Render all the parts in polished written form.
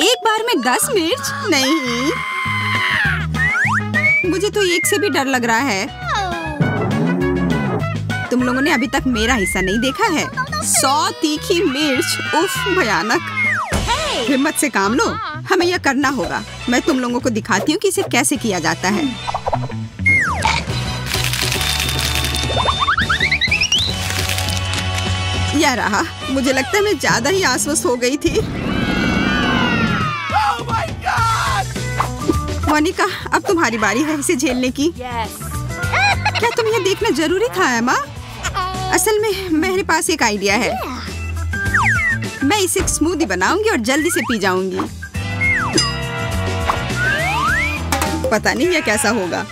एक बार में 10 मिर्च? नहीं, मुझे तो एक से भी डर लग रहा है। तुम लोगों ने अभी तक मेरा हिस्सा नहीं देखा है। 100 तीखी मिर्च, उफ भयानक। हिम्मत से काम लो, हमें यह करना होगा। मैं तुम लोगों को दिखाती हूँ कि इसे कैसे किया जाता है। यह रहा। मुझे लगता है मैं ज्यादा ही आश्वस्त हो गई थी। मोनिका, अब तुम्हारी बारी है इसे झेलने की। क्या तुम्हें यह देखना जरूरी था एमा? असल में मेरे पास एक आइडिया है। मैं इसे एक स्मूदी बनाऊंगी और जल्दी से पी जाऊंगी। पता नहीं यह कैसा होगा।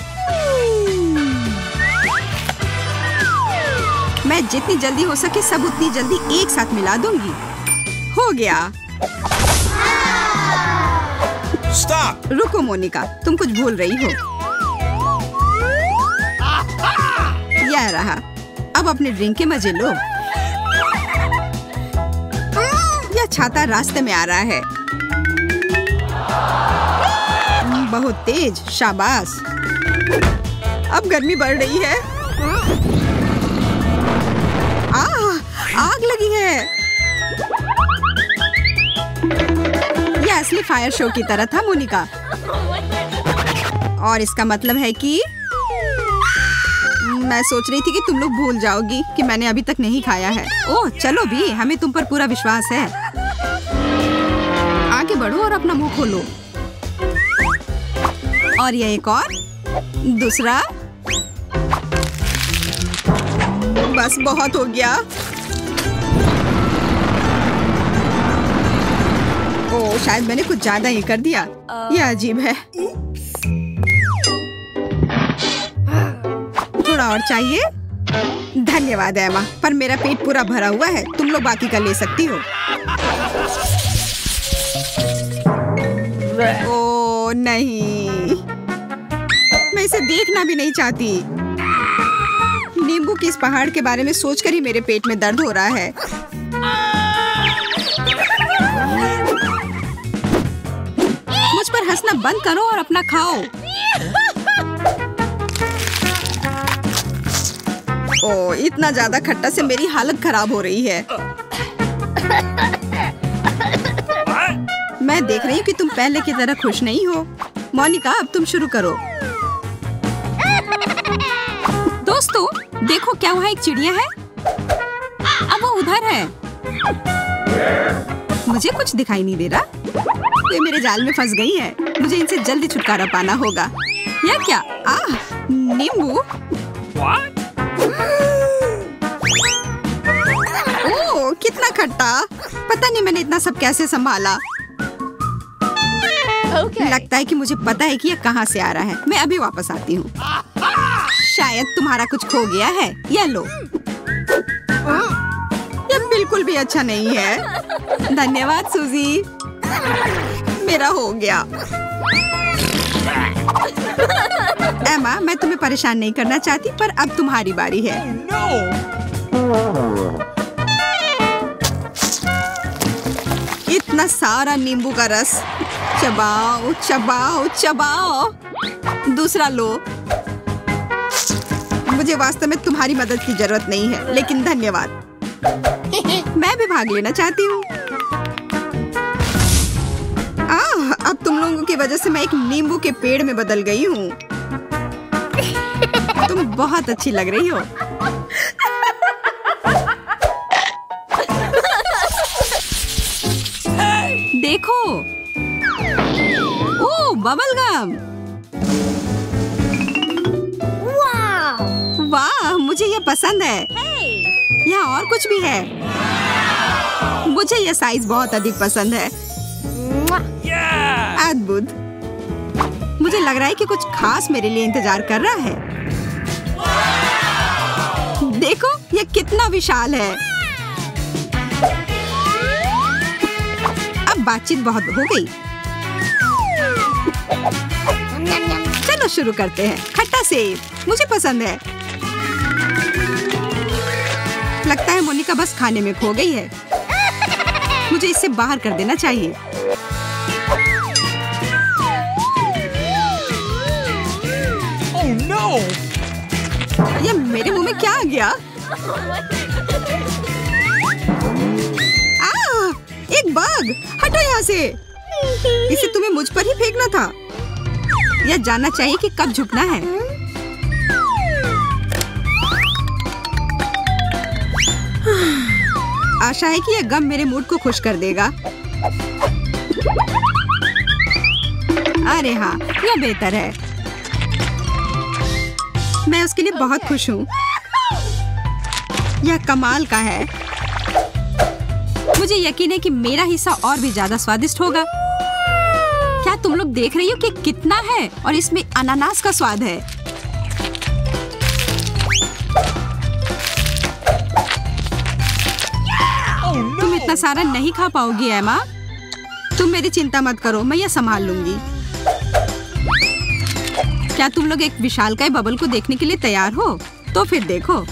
मैं जितनी जल्दी हो सके सब उतनी जल्दी एक साथ मिला दूंगी। हो गया। Stop! रुको मोनिका, तुम कुछ भूल रही हो। यह रहा। अब अपने ड्रिंक के मजे लो। यह छाता रास्ते में आ रहा है। बहुत तेज, शाबाश। अब गर्मी बढ़ रही है। आग लगी है। यह असली फायर शो की तरह था मोनिका। और इसका मतलब है कि मैं सोच रही थी कि तुम लोग भूल जाओगी कि मैंने अभी तक नहीं खाया है। ओह चलो भी, हमें तुम पर पूरा विश्वास है। आगे बढ़ो और अपना मुंह खोलो। और यह एक और, दूसरा। बस बहुत हो गया। ओह शायद मैंने कुछ ज्यादा ही कर दिया। यह अजीब है। थोड़ा और चाहिए? धन्यवाद एमा, पर मेरा पेट पूरा भरा हुआ है। तुम लोग बाकी का ले सकती हो। ओह नहीं, मैं इसे देखना भी नहीं चाहती। नींबू के इस पहाड़ के बारे में सोचकर ही मेरे पेट में दर्द हो रहा है। मुझ पर हंसना बंद करो और अपना खाओ। ओह इतना ज्यादा खट्टा से मेरी हालत खराब हो रही है। मैं देख रही हूँ कि तुम पहले की तरह खुश नहीं हो। मोनिका, अब तुम शुरू करो। दोस्तों देखो, क्या वहाँ एक चिड़िया है? अब वो उधर है। मुझे कुछ दिखाई नहीं दे रहा। ये मेरे जाल में फंस गई है। मुझे इनसे जल्दी छुटकारा पाना होगा। यह क्या? नींबू। ओह कितना खट्टा। पता नहीं मैंने इतना सब कैसे संभाला। लगता है कि मुझे पता है कि यह कहाँ से आ रहा है। मैं अभी वापस आती हूँ। शायद तुम्हारा कुछ खो गया है। यह लो। यह बिल्कुल भी अच्छा नहीं है। धन्यवाद सूजी, मेरा हो गया। एमा, मैं तुम्हें परेशान नहीं करना चाहती, पर अब तुम्हारी बारी है। इतना सारा नींबू का रस। चबाओ चबाओ चबाओ। दूसरा लो। मुझे वास्तव में तुम्हारी मदद की जरूरत नहीं है, लेकिन धन्यवाद। मैं भी भाग लेना चाहती हूँ। अब तुम लोगों की वजह से मैं एक नींबू के पेड़ में बदल गई हूँ। तुम बहुत अच्छी लग रही हो। देखो, ओह बबल गम। वाह, मुझे ये पसंद है। यहाँ और कुछ भी है। मुझे ये साइज बहुत अधिक पसंद है। अद्भुत। मुझे लग रहा है कि कुछ खास मेरे लिए इंतजार कर रहा है। देखो, ये कितना विशाल है। अब बातचीत बहुत हो गई। चलो शुरू करते हैं। खट्टा सेब मुझे पसंद है। लगता है मोनिका बस खाने में खो गई है। मुझे इसे बाहर कर देना चाहिए। ये मेरे मुंह में क्या आ गया? एक बग! हटो यहाँ से! इसे तुम्हें मुझ पर ही फेंकना था। यह जानना चाहिए कि कब झुकना है। आशा है कि यह गम मेरे मूड को खुश कर देगा। अरे हाँ, यह बेहतर है। मैं उसके लिए बहुत खुश हूँ। यह कमाल का है। मुझे यकीन है कि मेरा हिस्सा और भी ज्यादा स्वादिष्ट होगा। क्या तुम लोग देख रही हो कि कितना है और इसमें अनानास का स्वाद है। तुम इतना सारा नहीं खा पाओगी एमा। तुम मेरी चिंता मत करो, मैं यह संभाल लूंगी। क्या तुम लोग एक विशालकाय बबल को देखने के लिए तैयार हो? तो फिर देखो।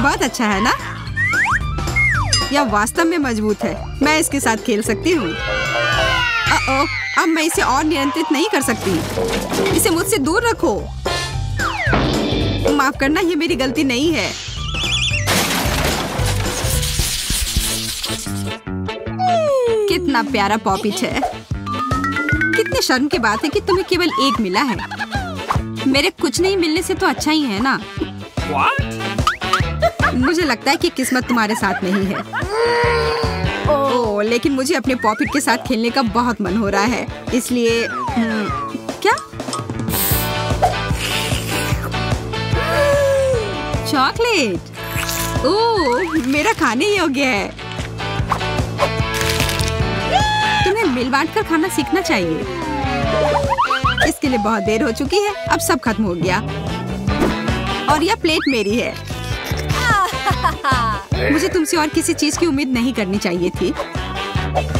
बहुत अच्छा है ना? यह वास्तव में मजबूत है। मैं इसके साथ खेल सकती हूँ। अब मैं इसे और नियंत्रित नहीं कर सकती। इसे मुझसे दूर रखो। माफ करना, ये मेरी गलती नहीं है। कितना प्यारा पॉपिच है। कितने शर्म की बात है कि तुम्हें केवल एक मिला है। मेरे कुछ नहीं मिलने से तो अच्छा ही है ना। मुझे लगता है कि किस्मत तुम्हारे साथ नहीं है। ओह, लेकिन मुझे अपने पॉपिट के साथ खेलने का बहुत मन हो रहा है। इसलिए क्या? चॉकलेट! ओह, मेरा खाने योग्य है। तुम्हें मिल बांट कर खाना सीखना चाहिए। इसके लिए बहुत देर हो चुकी है। अब सब खत्म हो गया और यह प्लेट मेरी है। मुझे तुमसे और किसी चीज की उम्मीद नहीं करनी चाहिए थी।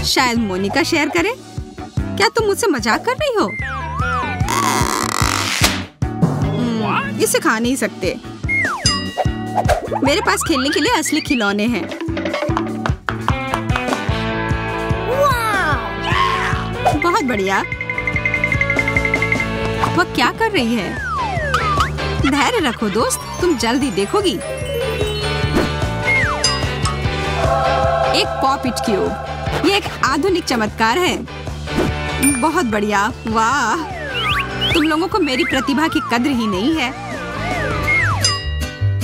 शायद मोनिका शेयर करे। क्या तुम मुझसे मजाक कर रही हो? इसे खा नहीं सकते। मेरे पास खेलने के लिए असली खिलौने हैं। बहुत बढ़िया। वह क्या कर रही है? धैर्य रखो दोस्त, तुम जल्दी देखोगी। एक पॉपिट क्यूब। ये एक आधुनिक चमत्कार है। बहुत बढ़िया। वाह, तुम लोगों को मेरी प्रतिभा की कद्र ही नहीं है।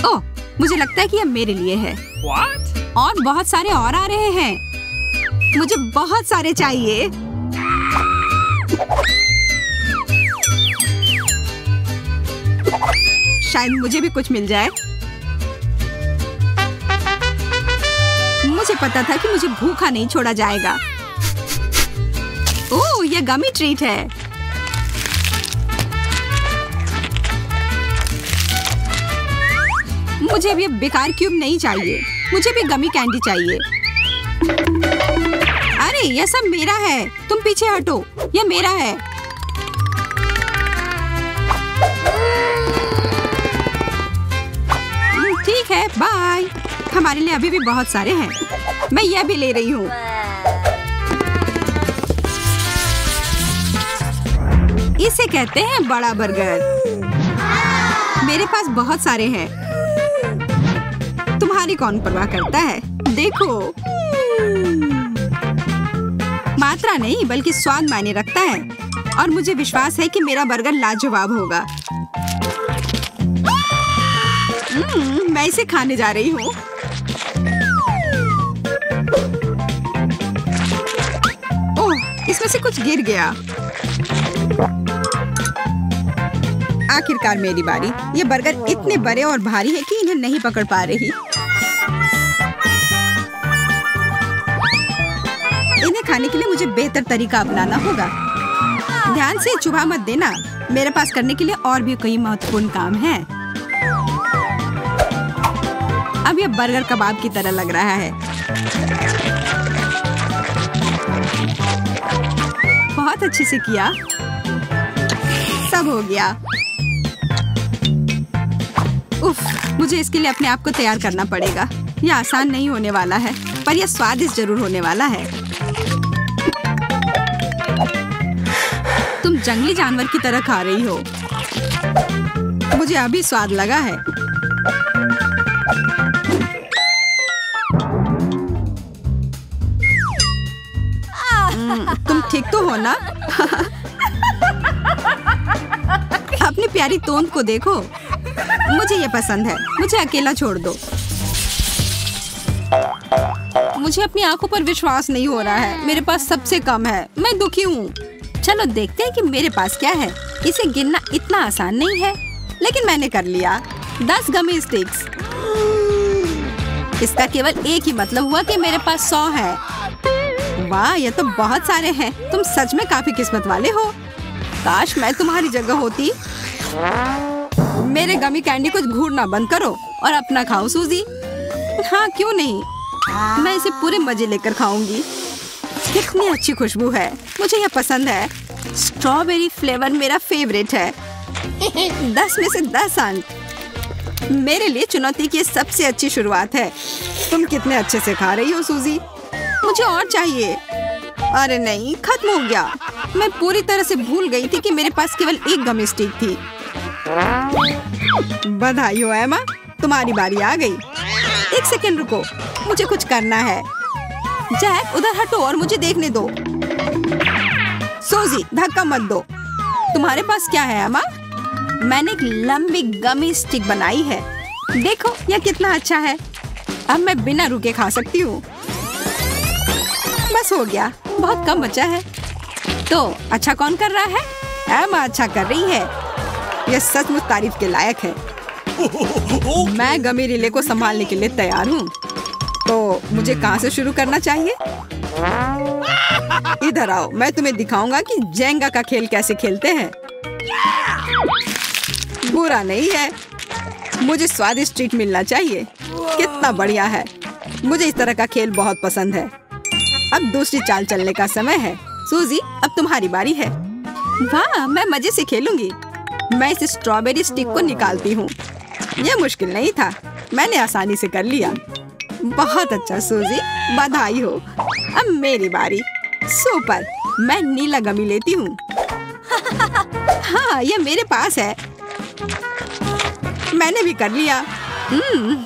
ओह, मुझे लगता है कि यह मेरे लिए है। What? और बहुत सारे और आ रहे हैं। मुझे बहुत सारे चाहिए। शायद मुझे भी कुछ मिल जाए। मुझे पता था कि मुझे भूखा नहीं छोड़ा जाएगा। ओह, यह गमी ट्रीट है। मुझे भी बेकार क्यूब नहीं चाहिए। मुझे भी गमी कैंडी चाहिए। अरे, यह सब मेरा है। तुम पीछे हटो, यह मेरा है। ठीक है, बाय। हमारे लिए अभी भी बहुत सारे हैं। मैं यह भी ले रही हूँ। इसे कहते हैं बड़ा बर्गर। मेरे पास बहुत सारे हैं। तुम्हारी कौन परवाह करता है? देखो, मात्रा नहीं बल्कि स्वाद मायने रखता है। और मुझे विश्वास है कि मेरा बर्गर लाजवाब होगा। मैं इसे खाने जा रही हूँ। ओह, इसमें से कुछ गिर गया। आखिरकार मेरी बारी। ये बर्गर इतने बड़े और भारी है कि इन्हें नहीं पकड़ पा रही। इन्हें खाने के लिए मुझे बेहतर तरीका अपनाना होगा। ध्यान से चुभा मत देना। मेरे पास करने के लिए और भी कई महत्वपूर्ण काम हैं। अब यह बर्गर कबाब की तरह लग रहा है। बहुत अच्छे से किया। सब हो गया। उफ, मुझे इसके लिए अपने आप को तैयार करना पड़ेगा। यह आसान नहीं होने वाला है, पर यह स्वादिष्ट जरूर होने वाला है। जंगली जानवर की तरह खा रही हो। मुझे अभी स्वाद लगा है। तुम ठीक तो हो ना? अपनी प्यारी तोंद को देखो। मुझे ये पसंद है। मुझे अकेला छोड़ दो। मुझे अपनी आंखों पर विश्वास नहीं हो रहा है। मेरे पास सबसे कम है। मैं दुखी हूँ। चलो देखते हैं कि मेरे पास क्या है। इसे गिनना इतना आसान नहीं है, लेकिन मैंने कर लिया। 10 गमी स्टिक्स। इसका केवल एक ही मतलब हुआ कि मेरे पास 100 है। वाह, ये तो बहुत सारे हैं। तुम सच में काफी किस्मत वाले हो। काश मैं तुम्हारी जगह होती। मेरे गमी कैंडी को घूरना बंद करो और अपना खाओ सूजी। हाँ, क्यों नहीं। मैं इसे पूरे मजे लेकर खाऊंगी। कितनी अच्छी खुशबू है। मुझे यह पसंद है। स्ट्रॉबेरी फ्लेवर मेरा फेवरेट है। 10 में से 10 अंक। मेरे लिए चुनौती की सबसे अच्छी शुरुआत है। तुम कितने अच्छे से खा रही हो सूजी। मुझे और चाहिए। अरे नहीं, खत्म हो गया। मैं पूरी तरह से भूल गई थी कि मेरे पास केवल एक गमी स्टिक थी। बधाई हो एमा, तुम्हारी बारी आ गई। 1 सेकंड रुको, मुझे कुछ करना है। जैक, उधर हटो और मुझे देखने दो। सूजी, धक्का मत दो। तुम्हारे पास क्या है एमा? मैंने एक लंबी गमी स्टिक बनाई है। देखो यह कितना अच्छा है। अब मैं बिना रुके खा सकती हूँ। बस हो गया। बहुत कम बचा है। तो अच्छा कौन कर रहा है? एमा अच्छा कर रही है। यह सचमुच तारीफ के लायक है। मैं गमी रिले को संभालने के लिए तैयार हूँ। तो मुझे कहाँ से शुरू करना चाहिए? इधर आओ, मैं तुम्हें दिखाऊंगा कि जेंगा का खेल कैसे खेलते हैं। बुरा नहीं है। मुझे स्वादिष्ट ट्रीट मिलना चाहिए। कितना बढ़िया है। मुझे इस तरह का खेल बहुत पसंद है। अब दूसरी चाल चलने का समय है। सूजी, अब तुम्हारी बारी है। वाह, मैं मजे से खेलूंगी। मैं इस स्ट्रॉबेरी स्टिक को निकालती हूँ। यह मुश्किल नहीं था। मैंने आसानी से कर लिया। बहुत अच्छा सूजी, बधाई हो। अब मेरी बारी। सुपर, मैं नीला गमी लेती हूँ। हाँ, यह मेरे पास है। मैंने भी कर लिया।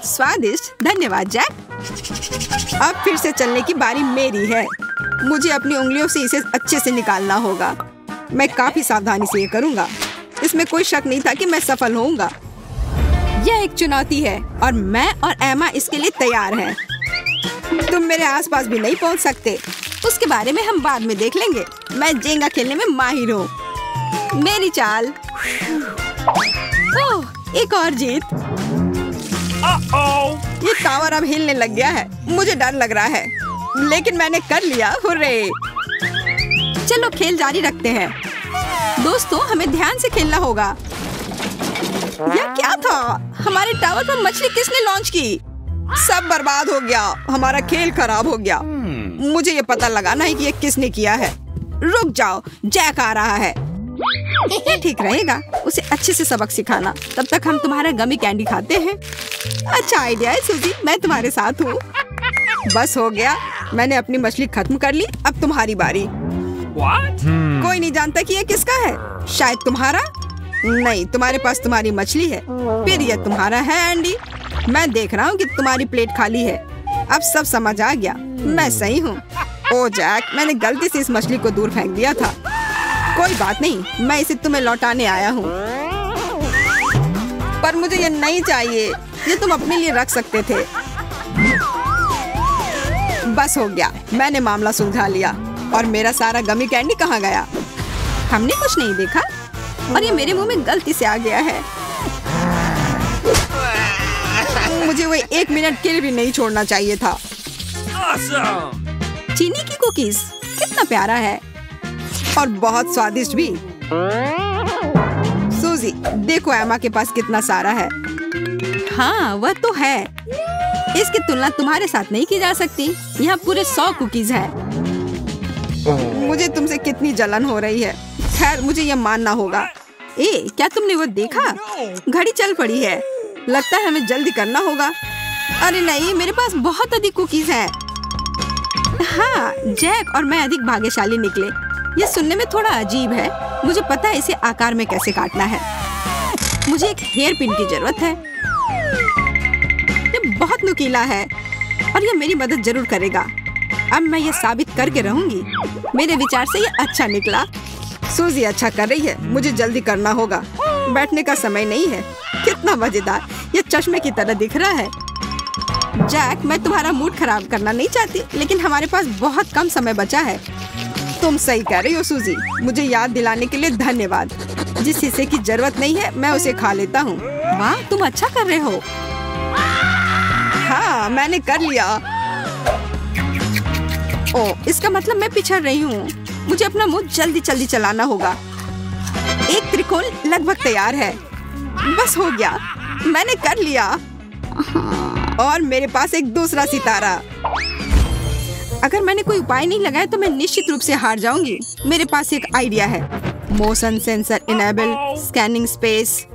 स्वादिष्ट। धन्यवाद जैक। अब फिर से चलने की बारी मेरी है। मुझे अपनी उंगलियों से इसे अच्छे से निकालना होगा। मैं काफी सावधानी से ये करूँगा। इसमें कोई शक नहीं था कि मैं सफल होऊंगा। यह एक चुनौती है और मैं और एमा इसके लिए तैयार हैं। तुम मेरे आसपास भी नहीं पहुंच सकते। उसके बारे में हम बाद में देख लेंगे। मैं जेंगा खेलने में माहिर हूँ। मेरी चाल। ओह, एक और जीत। ये टावर अब हिलने लग गया है। मुझे डर लग रहा है, लेकिन मैंने कर लिया। हुर्रे! चलो खेल जारी रखते हैं। दोस्तों, हमें ध्यान से खेलना होगा। यह क्या था? हमारे टावर पर मछली किसने लॉन्च की? सब बर्बाद हो गया। हमारा खेल खराब हो गया। मुझे ये पता लगाना है कि ये किसने किया है। रुक जाओ, जैक आ रहा है। ये ठीक रहेगा। उसे अच्छे से सबक सिखाना। तब तक हम तुम्हारा गमी कैंडी खाते हैं। अच्छा आइडिया है सूजी, मैं तुम्हारे साथ हूँ। बस हो गया। मैंने अपनी मछली खत्म कर ली। अब तुम्हारी बारी। कोई नहीं जानता कि ये किसका है। शायद तुम्हारा। नहीं, तुम्हारे पास तुम्हारी मछली है। फिर ये तुम्हारा है एंडी। मैं देख रहा हूँ कि तुम्हारी प्लेट खाली है। अब सब समझ आ गया। मैं सही हूँ। ओ जैक, मैंने गलती से इस मछली को दूर फेंक दिया था। कोई बात नहीं, मैं इसे तुम्हें लौटाने आया हूँ। पर मुझे ये नहीं चाहिए। ये तुम अपने लिए रख सकते थे। बस हो गया। मैंने मामला सुलझा लिया। और मेरा सारा गमी कैंडी कहाँ गया? हमने कुछ नहीं देखा और ये मेरे मुंह में गलती से आ गया है। मुझे वो 1 मिनट के लिए भी नहीं छोड़ना चाहिए था। चीनी की कुकीज, कितना प्यारा है और बहुत स्वादिष्ट भी। सूजी, देखो एमा के पास कितना सारा है। हाँ, वह तो है। इसकी तुलना तुम्हारे साथ नहीं की जा सकती। यहाँ पूरे 100 कुकीज हैं। मुझे तुमसे कितनी जलन हो रही है। खैर, मुझे यह मानना होगा। क्या तुमने वो देखा? घड़ी चल पड़ी है। लगता है हमें जल्दी करना होगा। अरे नहीं, मेरे पास बहुत अधिक कुकीज हैं। हाँ, जैक और मैं अधिक भाग्यशाली निकले। ये सुनने में थोड़ा अजीब है। मुझे पता है इसे आकार में कैसे काटना है। मुझे एक हेयर पिन की जरूरत है। ये बहुत नुकीला है और ये मेरी मदद जरूर करेगा। अब मैं ये साबित करके रहूंगी। मेरे विचार से ये अच्छा निकला। सूजी अच्छा कर रही है। मुझे जल्दी करना होगा। बैठने का समय नहीं है। कितना मजेदार, ये चश्मे की तरह दिख रहा है। जैक, मैं तुम्हारा मूड खराब करना नहीं चाहती, लेकिन हमारे पास बहुत कम समय बचा है। तुम सही कह रही हो सूजी। मुझे याद दिलाने के लिए धन्यवाद। जिस हिस्से की जरूरत नहीं है मैं उसे खा लेता हूँ। वाह, तुम अच्छा कर रहे हो। हाँ, मैंने कर लिया। ओह, इसका मतलब मैं पिछड़ रही हूँ। मुझे अपना मुंह जल्दी जल्दी चलाना होगा। एक त्रिकोण लगभग तैयार है। बस हो गया, मैंने कर लिया। और मेरे पास एक दूसरा सितारा। अगर मैंने कोई उपाय नहीं लगाया तो मैं निश्चित रूप से हार जाऊंगी। मेरे पास एक आइडिया है। Motion sensor enable, scanning space.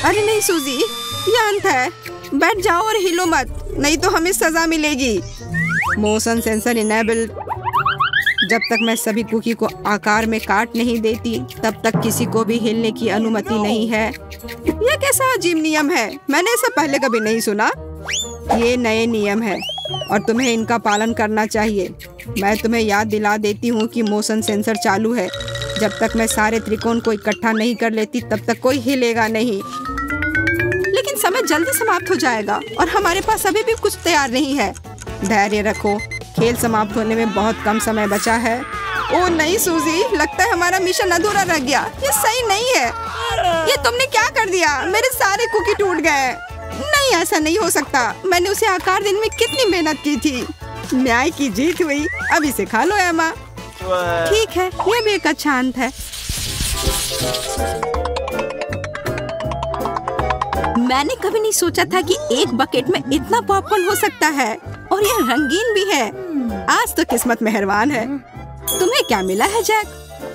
अरे नहीं सूजी, ये अंत है। बैठ जाओ और हिलो मत, नहीं तो हमें सजा मिलेगी। Motion sensor enable. जब तक मैं सभी कुकी को आकार में काट नहीं देती, तब तक किसी को भी हिलने की अनुमति नहीं है। यह कैसा अजीब नियम है? मैंने इसे पहले कभी नहीं सुना। ये नए नियम है और तुम्हें इनका पालन करना चाहिए। मैं तुम्हें याद दिला देती हूँ कि मोशन सेंसर चालू है। जब तक मैं सारे त्रिकोण को इकट्ठा नहीं कर लेती, तब तक कोई हिलेगा नहीं। लेकिन समय जल्दी समाप्त हो जाएगा और हमारे पास अभी भी कुछ तैयार नहीं है। धैर्य रखो, खेल समाप्त होने में बहुत कम समय बचा है। ओह नहीं सूजी, लगता है हमारा मिशन अधूरा रह गया। ये सही नहीं है। ये तुमने क्या कर दिया? मेरे सारे कुकी टूट गए। नहीं, ऐसा नहीं हो सकता। मैंने उसे आकार देने में कितनी मेहनत की थी। न्याय की जीत हुई। अब इसे खा लो एमा। ठीक है, ये भी एक अच्छा अंत है। मैंने कभी नहीं सोचा था कि एक बकेट में इतना पॉपकॉर्न हो सकता है और यह रंगीन भी है। आज तो किस्मत मेहरबान है। तुम्हें क्या मिला है जैक?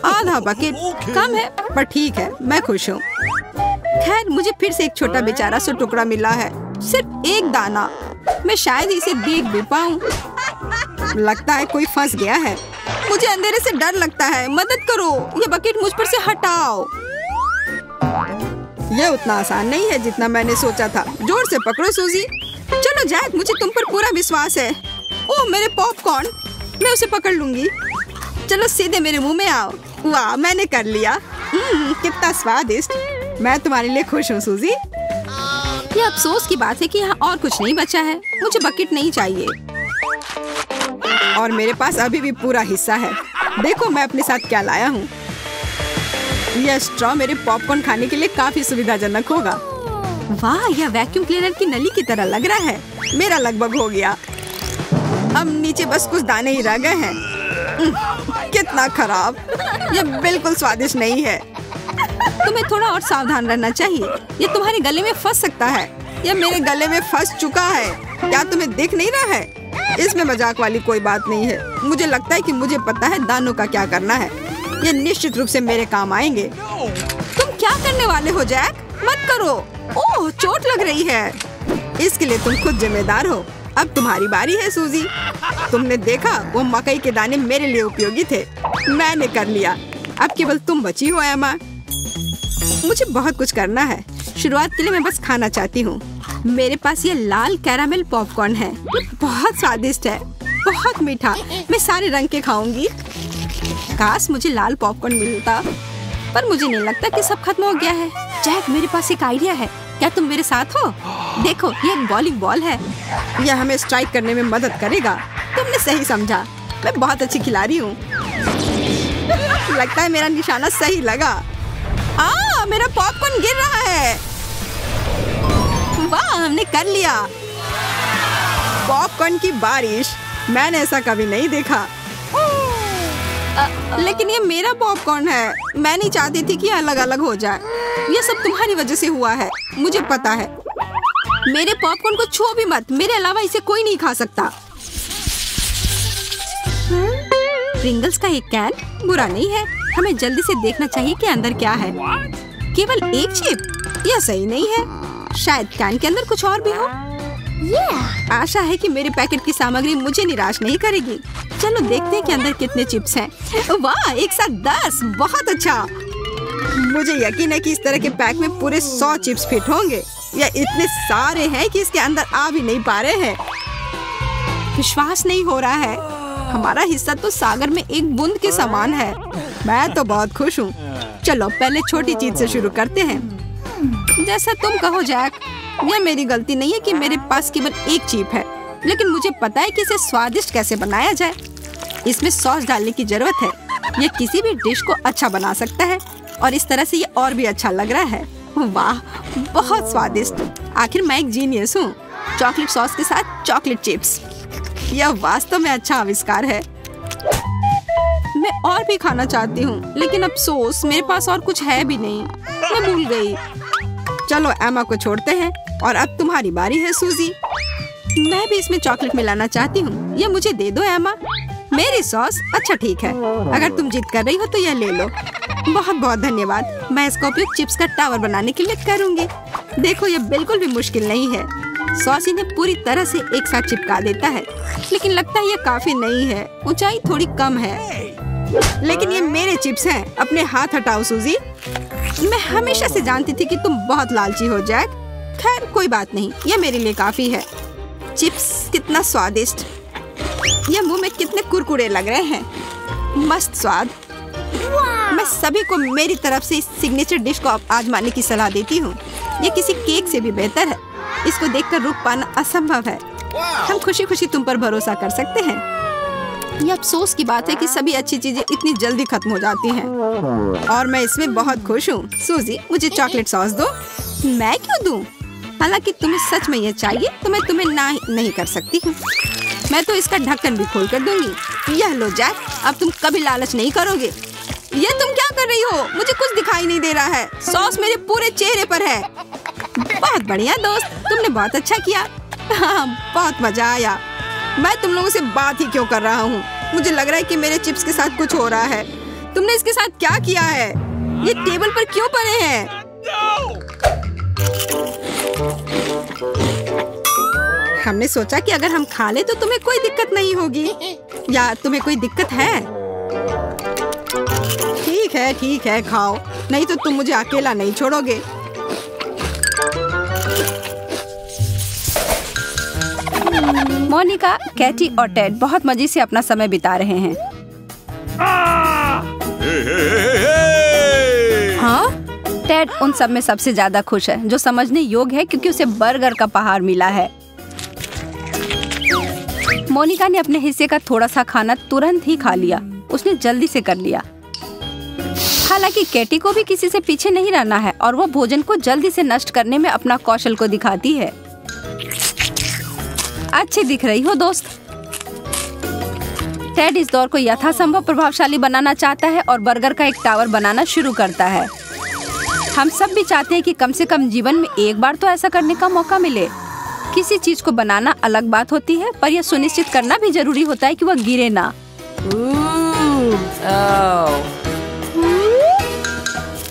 आधा बकेट कम है, पर ठीक है, मैं खुश हूँ। खैर, मुझे फिर से एक छोटा बेचारा सा टुकड़ा मिला है। सिर्फ एक दाना। मैं शायद इसे देख भी पाऊँ। लगता है कोई फंस गया है। मुझे अंधेरे से डर लगता है। मदद करो, ये बकेट मुझ पर से हटाओ। यह उतना आसान नहीं है जितना मैंने सोचा था। जोर से पकड़ो सूजी। चलो जैक, मुझे तुम पर पूरा विश्वास है। ओह मेरे पॉपकॉर्न, मैं उसे पकड़ लूंगी। चलो सीधे मेरे मुंह में आओ। वाह, मैंने कर लिया। कितना स्वादिष्ट। मैं तुम्हारे लिए खुश हूँ सूजी। ये अफसोस की बात है कि यहाँ और कुछ नहीं बचा है। मुझे बकेट नहीं चाहिए और मेरे पास अभी भी पूरा हिस्सा है। देखो मैं अपने साथ क्या लाया हूँ। यह स्ट्रॉ मेरे पॉपकॉर्न खाने के लिए काफी सुविधाजनक होगा। वाह, यह वैक्यूम क्लीनर की नली की तरह लग रहा है। मेरा लगभग हो गया। अब नीचे बस कुछ दाने ही रह गए हैं। कितना खराब। यह बिल्कुल स्वादिष्ट नहीं है। तुम्हें थोड़ा और सावधान रहना चाहिए। ये तुम्हारे गले में फंस सकता है। यह मेरे गले में फंस चुका है। क्या तुम्हें दिख नहीं रहा है? इसमें मजाक वाली कोई बात नहीं है। मुझे लगता है कि मुझे पता है दानों का क्या करना है। ये निश्चित रूप से मेरे काम आएंगे। तुम क्या करने वाले हो जैक? मत करो। ओह, चोट लग रही है। इसके लिए तुम खुद जिम्मेदार हो। अब तुम्हारी बारी है सूजी। तुमने देखा, वो मकई के दाने मेरे लिए उपयोगी थे। मैंने कर लिया। अब केवल तुम बची हो एमा। मुझे बहुत कुछ करना है। शुरुआत के लिए मैं बस खाना चाहती हूँ। मेरे पास ये लाल कैरामेल पॉपकॉर्न है। ये बहुत स्वादिष्ट है, बहुत मीठा। मैं सारे रंग के खाऊंगी। काश मुझे लाल पॉपकॉर्न मिलता, पर मुझे नहीं लगता कि सब खत्म हो गया है। जैक, मेरे पास एक आइडिया है। क्या तुम मेरे साथ हो? देखो, ये एक बॉलिंग बॉल है। यह हमें स्ट्राइक करने में मदद करेगा। तुमने सही समझा। मैं बहुत अच्छी खिलाड़ी हूँ। लगता है मेरा निशाना सही लगा। मेरा पॉपकॉर्न गिर रहा है। वाह, हमने कर लिया। पॉपकॉर्न की बारिश। मैंने ऐसा कभी नहीं देखा। लेकिन ये मेरा पॉपकॉर्न है। मैं नहीं चाहती थी कि अलग अलग हो जाए। ये सब तुम्हारी वजह से हुआ है, मुझे पता है। मेरे पॉपकॉर्न को छू भी मत। मेरे अलावा इसे कोई नहीं खा सकता। प्रिंगल्स का एक कैन बुरा नहीं है। हमें जल्दी से देखना चाहिए कि अंदर क्या है। केवल एक चिप? यह सही नहीं है। शायद कैन के अंदर कुछ और भी हो। आशा है कि मेरे पैकेट की सामग्री मुझे निराश नहीं करेगी। चलो देखते हैं कि अंदर कितने चिप्स हैं। वाह, एक साथ 10, बहुत अच्छा। मुझे यकीन है कि इस तरह के पैक में पूरे 100 चिप्स फिट होंगे। यह इतने सारे हैं कि इसके अंदर आ भी नहीं पा रहे हैं। विश्वास नहीं हो रहा है। हमारा हिस्सा तो सागर में एक बूंद के समान है। मैं तो बहुत खुश हूँ। चलो पहले छोटी चीज से शुरू करते हैं। जैसा तुम कहो जैक। यह मेरी गलती नहीं है कि मेरे पास केवल एक चिप है, लेकिन मुझे पता है कि इसे स्वादिष्ट कैसे बनाया जाए। इसमें सॉस डालने की जरूरत है। यह किसी भी डिश को अच्छा बना सकता है और इस तरह से ये और भी अच्छा लग रहा है। वाह, बहुत स्वादिष्ट। आखिर मैं एक जीनियस हूँ। चॉकलेट सॉस के साथ चॉकलेट चिप्स, यह वास्तव में अच्छा आविष्कार है। मैं और भी खाना चाहती हूँ, लेकिन अफसोस मेरे पास और कुछ है भी नहीं। मैं भूल गई। चलो एमा को छोड़ते हैं और अब तुम्हारी बारी है सूजी। मैं भी इसमें चॉकलेट मिलाना चाहती हूँ। ये मुझे दे दो एमा। मेरी सॉस, अच्छा ठीक है। अगर तुम जिद कर रही हो तो यह ले लो। बहुत बहुत धन्यवाद। मैं इसका उपयोग चिप्स का टावर बनाने के लिए करूँगी। देखो, यह बिल्कुल भी मुश्किल नहीं है। सॉस इन्हें पूरी तरह से एक साथ चिपका देता है, लेकिन लगता है यह काफी नहीं है। ऊंचाई थोड़ी कम है, लेकिन ये मेरे चिप्स हैं। अपने हाथ हटाओ सूजी। मैं हमेशा से जानती थी कि तुम बहुत लालची हो जैक। खैर कोई बात नहीं, यह मेरे लिए काफी है। चिप्स कितना स्वादिष्ट। यह मुंह में कितने कुरकुरे लग रहे हैं। मस्त स्वाद। मैं सभी को मेरी तरफ से इस सिग्नेचर डिश को आजमाने की सलाह देती हूँ। यह किसी केक से भी बेहतर है। इसको देखकर रुक पाना असंभव है। हम खुशी खुशी तुम पर भरोसा कर सकते हैं। ये अफसोस की बात है कि सभी अच्छी चीजें इतनी जल्दी खत्म हो जाती हैं, और मैं इसमें बहुत खुश हूँ। सूजी, मुझे चॉकलेट सॉस दो। मैं क्यों दूँ? हालांकि तुम्हें सच में ये चाहिए तो मैं तुम्हें ना नहीं कर सकती हूँ। मैं तो इसका ढक्कन भी खोल कर दूंगी। यह लो जैक, अब तुम कभी लालच नहीं करोगे। ये तुम क्या कर रही हो? मुझे कुछ दिखाई नहीं दे रहा है। सॉस मेरे पूरे चेहरे पर है। बहुत बढ़िया दोस्त, तुमने बहुत अच्छा किया। हाँ, बहुत मजा आया। मैं तुम लोगों से बात ही क्यों कर रहा हूँ? मुझे लग रहा है कि मेरे चिप्स के साथ कुछ हो रहा है। तुमने इसके साथ क्या किया है? ये टेबल पर क्यों पड़े हैं? हमने सोचा कि अगर हम खा ले तो तुम्हें कोई दिक्कत नहीं होगी। या तुम्हें कोई दिक्कत है? ठीक है, खाओ। नहीं तो तुम मुझे अकेला नहीं छोड़ोगे। मोनिका, कैटी और टेड बहुत मजे से अपना समय बिता रहे हैं। हाँ? टेड उन सब में सबसे ज्यादा खुश है, जो समझने योग्य है क्योंकि उसे बर्गर का पहाड़ मिला है। मोनिका ने अपने हिस्से का थोड़ा सा खाना तुरंत ही खा लिया। उसने जल्दी से कर लिया। हालांकि कैटी को भी किसी से पीछे नहीं रहना है और वह भोजन को जल्दी से नष्ट करने में अपना कौशल को दिखाती है। अच्छी दिख रही हो दोस्त। टेड इस दौर को यथासंभव प्रभावशाली बनाना चाहता है और बर्गर का एक टावर बनाना शुरू करता है। हम सब भी चाहते हैं कि कम से कम जीवन में एक बार तो ऐसा करने का मौका मिले। किसी चीज को बनाना अलग बात होती है, पर यह सुनिश्चित करना भी जरूरी होता है कि वह गिरे ना।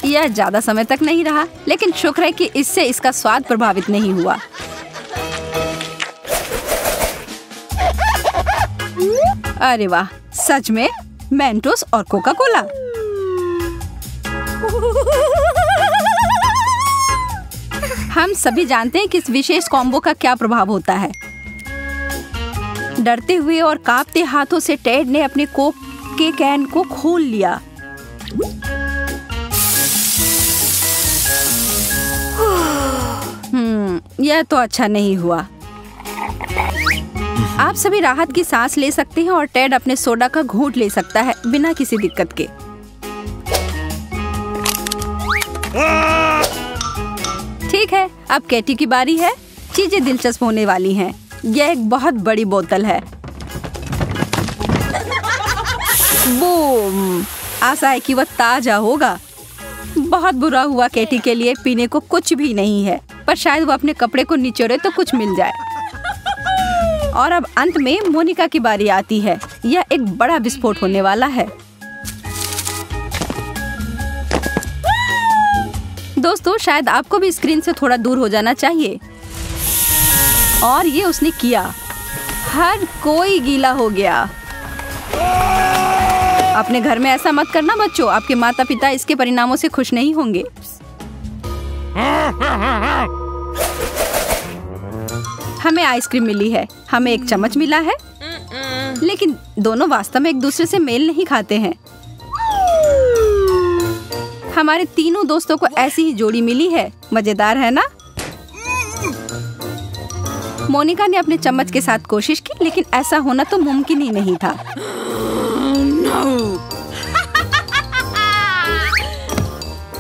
यह ज्यादा समय तक नहीं रहा, लेकिन शुक्र है कि इससे इसका स्वाद प्रभावित नहीं हुआ। अरे वाह, सच में मेंटोस और कोका कोला। हम सभी जानते हैं कि इस विशेष कॉम्बो का क्या प्रभाव होता है। डरते हुए और कांपते हाथों से टेड ने अपने कोक के कैन को खोल लिया। यह तो अच्छा नहीं हुआ। आप सभी राहत की सांस ले सकते हैं और टेड अपने सोडा का घूंट ले सकता है बिना किसी दिक्कत के। ठीक है, अब कैटी की बारी है। चीजें दिलचस्प होने वाली हैं। यह एक बहुत बड़ी बोतल है। बूम! आशा है कि वह ताजा होगा। बहुत बुरा हुआ कैटी के लिए पीने को कुछ भी नहीं है, पर शायद वो अपने कपड़े को निचोड़े तो कुछ मिल जाए। और अब अंत में मोनिका की बारी आती है। यह एक बड़ा विस्फोट होने वाला है। दोस्तों, शायद आपको भी स्क्रीन से थोड़ा दूर हो जाना चाहिए। और ये उसने किया। हर कोई गीला हो गया। अपने घर में ऐसा मत करना बच्चों, आपके माता पिता इसके परिणामों से खुश नहीं होंगे। हमें आइसक्रीम मिली है, हमें एक चम्मच मिला है, लेकिन दोनों वास्तव में एक दूसरे से मेल नहीं खाते हैं। हमारे तीनों दोस्तों को ऐसी ही जोड़ी मिली है। मजेदार है ना? मोनिका ने अपने चम्मच के साथ कोशिश की, लेकिन ऐसा होना तो मुमकिन ही नहीं था।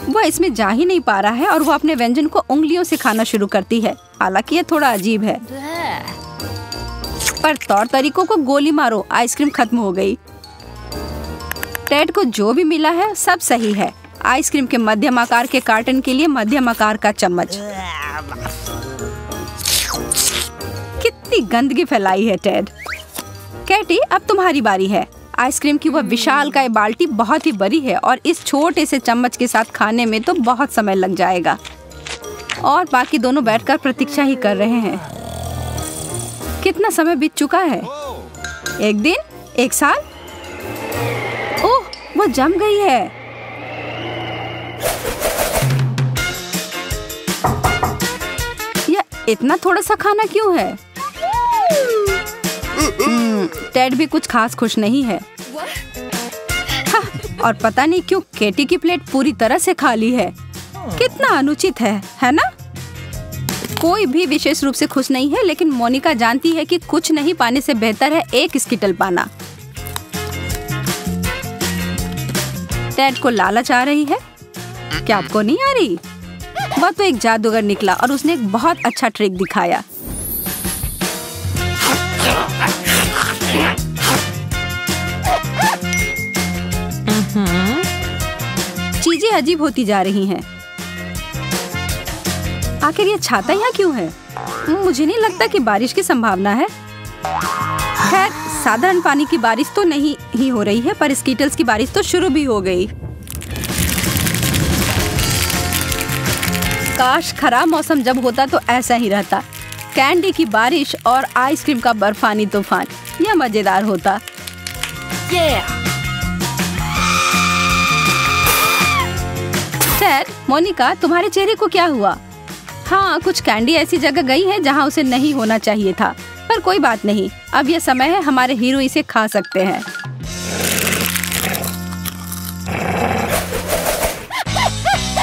वह इसमें जा ही नहीं पा रहा है और वो अपने व्यंजन को उंगलियों से खाना शुरू करती है। हालांकि यह थोड़ा अजीब है, पर तौर तरीकों को गोली मारो, आइसक्रीम खत्म हो गई। टेड को जो भी मिला है सब सही है। आइसक्रीम के मध्यम आकार के कार्टन के लिए मध्यम आकार का चम्मच। कितनी गंदगी फैलाई है टेड। कैटी, अब तुम्हारी बारी है। आइसक्रीम की वह विशालकाय बाल्टी बहुत ही बड़ी है और इस छोटे से चम्मच के साथ खाने में तो बहुत समय लग जाएगा। और बाकी दोनों बैठकर प्रतीक्षा ही कर रहे हैं। कितना समय बीत चुका है? एक दिन? एक साल? ओह, वो जम गई है। यह इतना थोड़ा सा खाना क्यों है? टेड भी कुछ खास खुश नहीं है। हाँ, और पता नहीं क्यों केटी की प्लेट पूरी तरह से खाली है। कितना अनुचित है ना? कोई भी विशेष रूप से खुश नहीं है, लेकिन मोनिका जानती है कि कुछ नहीं पाने से बेहतर है एक स्किटल पाना। टेड को लालच आ रही है। क्या आपको नहीं आ रही? वह तो एक जादूगर निकला और उसने एक बहुत अच्छा ट्रिक दिखाया। चीजें अजीब होती जा रही हैं। आखिर ये छाता यहाँ क्यों है? मुझे नहीं लगता कि बारिश की संभावना है। खैर, साधारण पानी की बारिश तो नहीं ही हो रही है, पर स्कीटल्स की बारिश तो शुरू भी हो गई। काश खराब मौसम जब होता तो ऐसा ही रहता। कैंडी की बारिश और आइसक्रीम का बर्फानी तूफान, यह मजेदार होता। टेड, मोनिका, तुम्हारे चेहरे को क्या हुआ? हाँ, कुछ कैंडी ऐसी जगह गई है जहाँ उसे नहीं होना चाहिए था, पर कोई बात नहीं। अब यह समय है, हमारे हीरो इसे खा सकते हैं।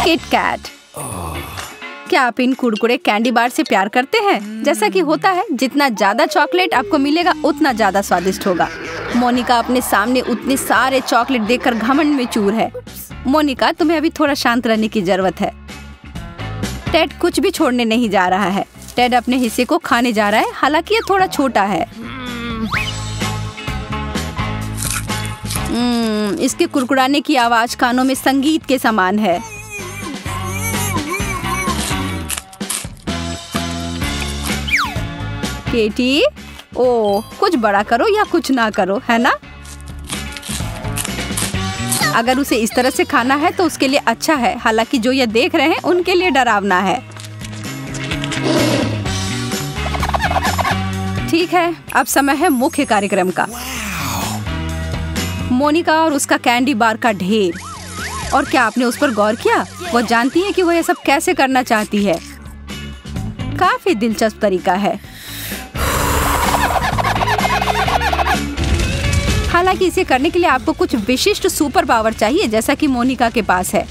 KitKat. क्या आप इन कुरकुरे कैंडी बार से प्यार करते हैं? जैसा कि होता है, जितना ज्यादा चॉकलेट आपको मिलेगा उतना ज्यादा स्वादिष्ट होगा। मोनिका अपने सामने उतने सारे चॉकलेट देखकर घमंड में चूर है। मोनिका, तुम्हें अभी थोड़ा शांत रहने की जरूरत है। टेड कुछ भी छोड़ने नहीं जा रहा है। टेड अपने हिस्से को खाने जा रहा है, हालांकि ये थोड़ा छोटा है। इसके कुरकुराने की आवाज कानों में संगीत के समान है। केटी, ओ, कुछ बड़ा करो या कुछ ना करो, है ना? अगर उसे इस तरह से खाना है तो उसके लिए अच्छा है, हालांकि जो ये देख रहे हैं उनके लिए डरावना है। ठीक है, अब समय है मुख्य कार्यक्रम का। मोनिका और उसका कैंडी बार का ढेर। और क्या आपने उस पर गौर किया? वो जानती है कि वो ये सब कैसे करना चाहती है। काफी दिलचस्प तरीका है। हालांकि इसे करने के लिए आपको कुछ विशिष्ट सुपर पावर चाहिए, जैसा कि मोनिका के पास है।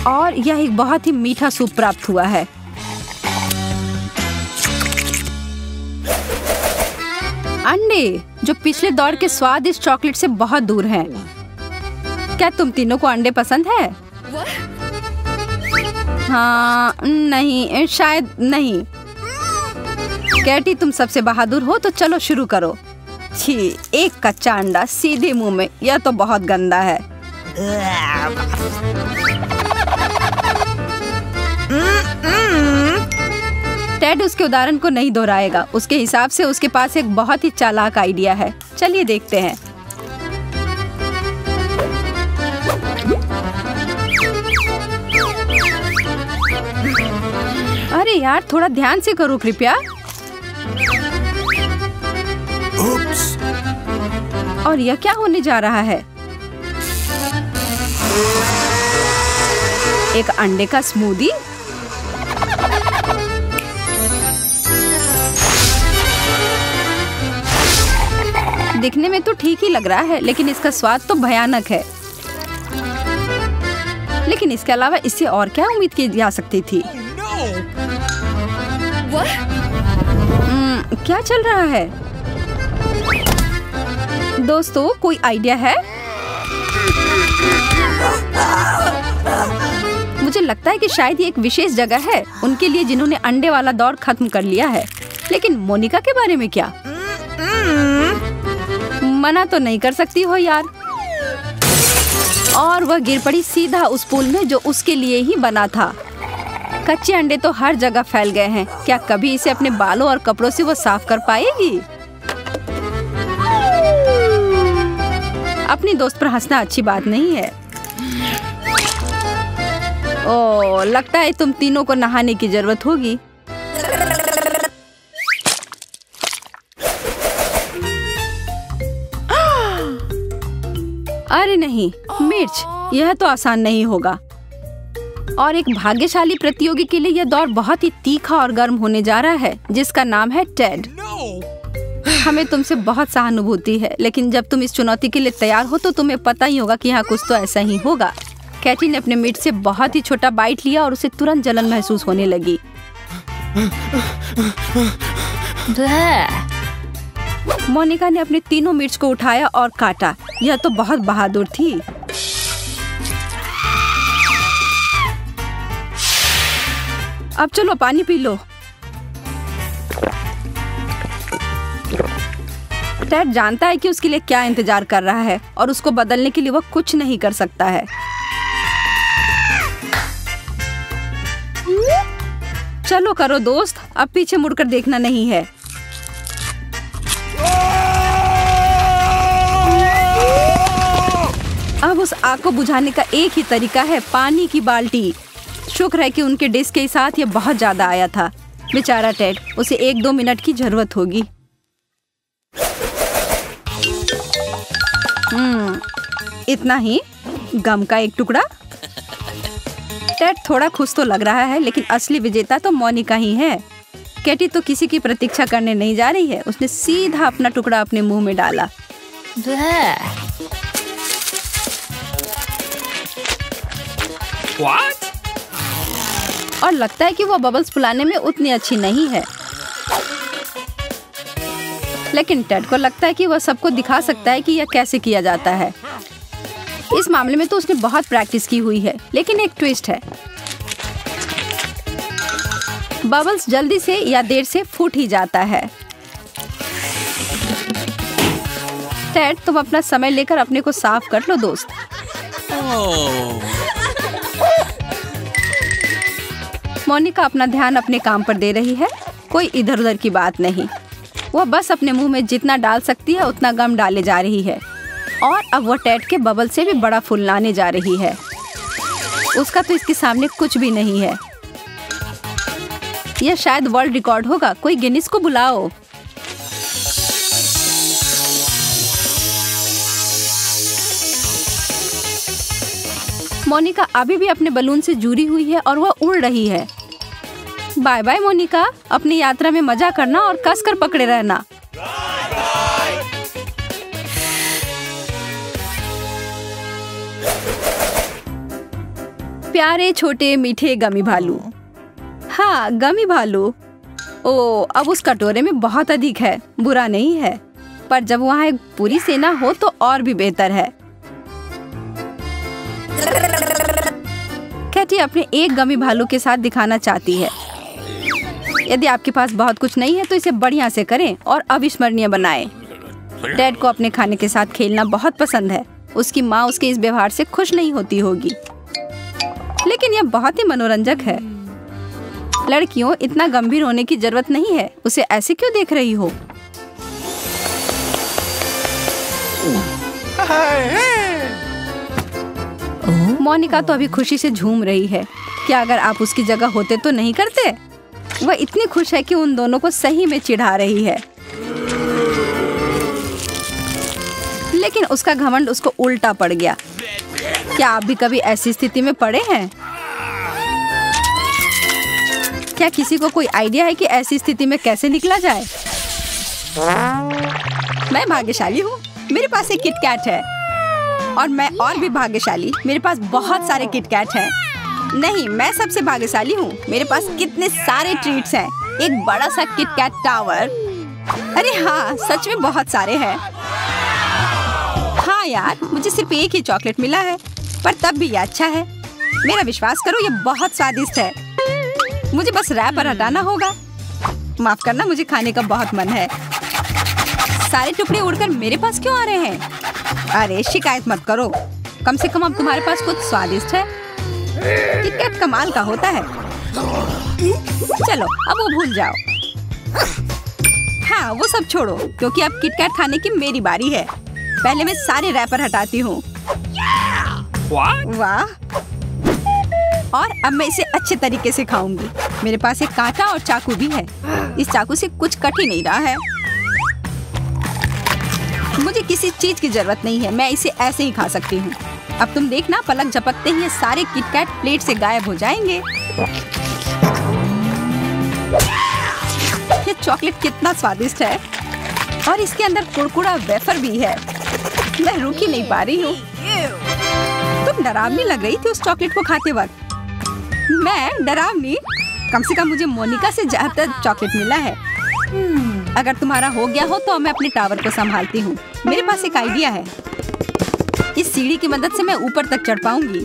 और यह एक बहुत ही मीठा सूप प्राप्त हुआ है। अंडे, जो पिछले दौर के स्वादिष्ट चॉकलेट से बहुत दूर हैं। क्या तुम तीनों को अंडे पसंद है? हाँ, नहीं, शायद नहीं। कैटी, तुम सबसे बहादुर हो, तो चलो शुरू करो। छी, एक कच्चा अंडा सीधे मुंह में, यह तो बहुत गंदा है। टेड उसके उदाहरण को नहीं दोहराएगा। उसके हिसाब से उसके पास एक बहुत ही चालाक आइडिया है। चलिए देखते हैं। यार, थोड़ा ध्यान से करो कृपया। Oops. और यह क्या होने जा रहा है? एक अंडे का स्मूदी? दिखने में तो ठीक ही लग रहा है, लेकिन इसका स्वाद तो भयानक है। लेकिन इसके अलावा इससे और क्या उम्मीद की जा सकती थी? क्या चल रहा है? दोस्तों, कोई आइडिया है? मुझे लगता है कि शायद ये एक विशेष जगह है उनके लिए जिन्होंने अंडे वाला दौर खत्म कर लिया है। लेकिन मोनिका के बारे में क्या? मना तो नहीं कर सकती हो यार। और वह गिर पड़ी सीधा उस पूल में जो उसके लिए ही बना था। कच्चे अंडे तो हर जगह फैल गए हैं। क्या कभी इसे अपने बालों और कपड़ों से वो साफ कर पाएगी? अपनी दोस्त पर हंसना अच्छी बात नहीं है। ओह, लगता है तुम तीनों को नहाने की जरूरत होगी। अरे नहीं, मिर्च, यह तो आसान नहीं होगा। और एक भाग्यशाली प्रतियोगी के लिए यह दौर बहुत ही तीखा और गर्म होने जा रहा है, जिसका नाम है टेड। हमें तुमसे बहुत सहानुभूति है, लेकिन जब तुम इस चुनौती के लिए तैयार हो तो तुम्हें पता ही होगा कि यहाँ कुछ तो ऐसा ही होगा। कैटी ने अपने मीट से बहुत ही छोटा बाइट लिया और उसे तुरंत जलन महसूस होने लगी। मोनिका ने अपने तीनों मिर्च को उठाया और काटा। यह तो बहुत बहादुर थी। अब चलो पानी पी लो। टेड जानता है कि उसके लिए क्या इंतजार कर रहा है और उसको बदलने के लिए वह कुछ नहीं कर सकता है। चलो करो दोस्त, अब पीछे मुड़कर देखना नहीं है। अब उस आग को बुझाने का एक ही तरीका है, पानी की बाल्टी। शुक्र है कि उनके डिश के साथ यह बहुत ज्यादा आया था। बेचारा टेड, उसे 1-2 मिनट की जरूरत होगी। इतना ही? गम का एक टुकड़ा? टेड थोड़ा खुश तो लग रहा है, लेकिन असली विजेता तो मोनिका ही है। कैटी तो किसी की प्रतीक्षा करने नहीं जा रही है। उसने सीधा अपना टुकड़ा अपने मुंह में डाला। What? और लगता है कि वो बबल्स फुलाने में उतनी अच्छी नहीं है। लेकिन टेड को लगता है कि वह सबको दिखा सकता है कि यह कैसे किया जाता है। इस मामले में तो उसने बहुत प्रैक्टिस की हुई है, लेकिन एक ट्विस्ट है। बबल्स जल्दी से या देर से फूट ही जाता है। टेड, तुम अपना समय लेकर अपने को साफ कर लो दोस्त। मोनिका अपना ध्यान अपने काम पर दे रही है, कोई इधर उधर की बात नहीं। वह बस अपने मुंह में जितना डाल सकती है उतना गम डाले जा रही है। और अब वह टेड के बबल से भी बड़ा फूल लाने जा रही है। उसका तो इसके सामने कुछ भी नहीं है। यह शायद वर्ल्ड रिकॉर्ड होगा। कोई गिनीज को बुलाओ। मोनिका अभी भी अपने बलून से जुड़ी हुई है और वह उड़ रही है। बाय बाय मोनिका, अपनी यात्रा में मजा करना और कसकर पकड़े रहना। प्यारे छोटे मीठे गमी भालू। हाँ, गमी भालू। ओ, अब उस कटोरे में बहुत अधिक है। बुरा नहीं है, पर जब वहाँ एक पूरी सेना हो तो और भी बेहतर है। कैटी अपने एक गमी भालू के साथ दिखाना चाहती है। यदि आपके पास बहुत कुछ नहीं है तो इसे बढ़िया से करें और अविस्मरणीय बनाएं। टेड को अपने खाने के साथ खेलना बहुत पसंद है। उसकी माँ उसके इस व्यवहार से खुश नहीं होती होगी, लेकिन यह बहुत ही मनोरंजक है। लड़कियों, इतना गंभीर होने की जरूरत नहीं है। उसे ऐसे क्यों देख रही हो? मोनिका तो अभी खुशी से झूम रही है। क्या अगर आप उसकी जगह होते तो नहीं करते? वह इतनी खुश है कि उन दोनों को सही में चिढ़ा रही है, लेकिन उसका घमंड उसको उल्टा पड़ गया। क्या आप भी कभी ऐसी स्थिति में पड़े हैं? क्या किसी को कोई आइडिया है कि ऐसी स्थिति में कैसे निकला जाए? मैं भाग्यशाली हूँ, मेरे पास एक किटकैट है। और मैं और भी भाग्यशाली, मेरे पास बहुत सारे किटकैट हैं। नहीं, मैं सबसे भाग्यशाली हूँ, मेरे पास कितने सारे ट्रीट्स हैं। एक बड़ा सा किटकैट टावर। अरे हाँ, सच में बहुत सारे हैं। हाँ यार, मुझे सिर्फ एक ही चॉकलेट मिला है, पर तब भी ये अच्छा है। मेरा विश्वास करो, ये बहुत स्वादिष्ट है। मुझे बस रैपर हटाना होगा। माफ करना, मुझे खाने का बहुत मन है। सारे टुकड़े उड़कर मेरे पास क्यों आ रहे हैं? अरे शिकायत मत करो, कम से कम अब तुम्हारे पास कुछ स्वादिष्ट है। किटकैट कमाल का होता है। चलो अब वो भूल जाओ। हाँ, वो सब छोड़ो, क्योंकि अब किटकैट खाने की मेरी बारी है। पहले मैं सारे रैपर हटाती हूँ। वाह! और अब मैं इसे अच्छे तरीके से खाऊंगी। मेरे पास एक कांटा और चाकू भी है। इस चाकू से कुछ कट ही नहीं रहा है। मुझे किसी चीज की जरूरत नहीं है, मैं इसे ऐसे ही खा सकती हूँ। अब तुम देखना, पलक झपकते ही ये सारे किटकैट प्लेट से गायब हो जाएंगे। ये चॉकलेट कितना स्वादिष्ट है, और इसके अंदर कुरकुरा वेफर भी है। मैं रुक ही नहीं पा रही हूँ। तुम डरावनी लग रही थी उस चॉकलेट को खाते वक्त। मैं डरावनी? कम से कम मुझे मोनिका से ज्यादा चॉकलेट मिला है। अगर तुम्हारा हो गया हो तो मैं अपने टावर को संभालती हूँ। मेरे पास एक आइडिया है। इस सीढ़ी की मदद से मैं ऊपर तक चढ़ पाऊंगी।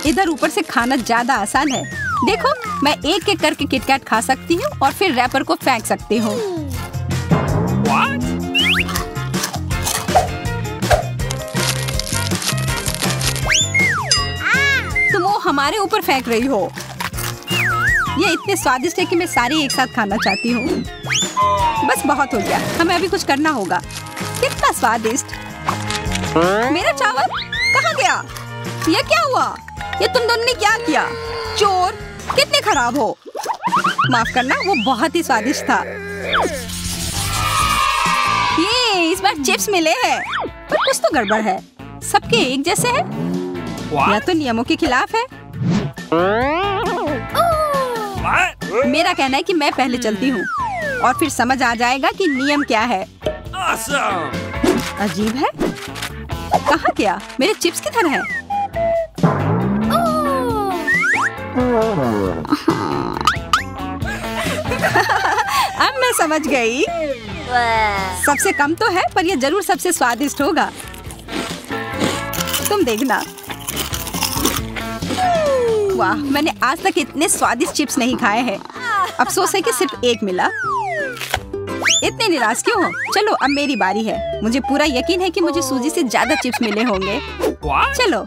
इधर ऊपर से खाना ज्यादा आसान है। देखो, मैं एक एक करके किटकैट खा सकती हूँ और फिर रैपर को फेंक सकती हूँ। तुम वो हमारे ऊपर फेंक रही हो। ये इतने स्वादिष्ट है कि मैं सारे एक साथ खाना चाहती हूँ। बस बहुत हो गया, हमें अभी कुछ करना होगा। कितना स्वादिष्ट! मेरा चावल कहाँ गया? ये क्या हुआ? ये तुम दोनों ने क्या किया? चोर! कितने खराब हो। माफ करना, वो बहुत ही स्वादिष्ट था। ये इस बार चिप्स मिले हैं, पर कुछ तो गड़बड़ है। सबके एक जैसे हैं, या तो नियमों के खिलाफ है। मेरा कहना है कि मैं पहले चलती हूँ और फिर समझ आ जाएगा कि नियम क्या है। अजीब है, कहाँ गया? मेरे चिप्स किधर हैं? अब मैं समझ गई। सबसे कम तो है, पर यह जरूर सबसे स्वादिष्ट होगा। तुम देखना। वाह, मैंने आज तक इतने स्वादिष्ट चिप्स नहीं खाए हैं। अफसोस है कि सिर्फ एक मिला। इतने निराश क्यों हो? चलो अब मेरी बारी है। मुझे पूरा यकीन है कि मुझे सूजी से ज्यादा चिप्स मिले होंगे। चलो।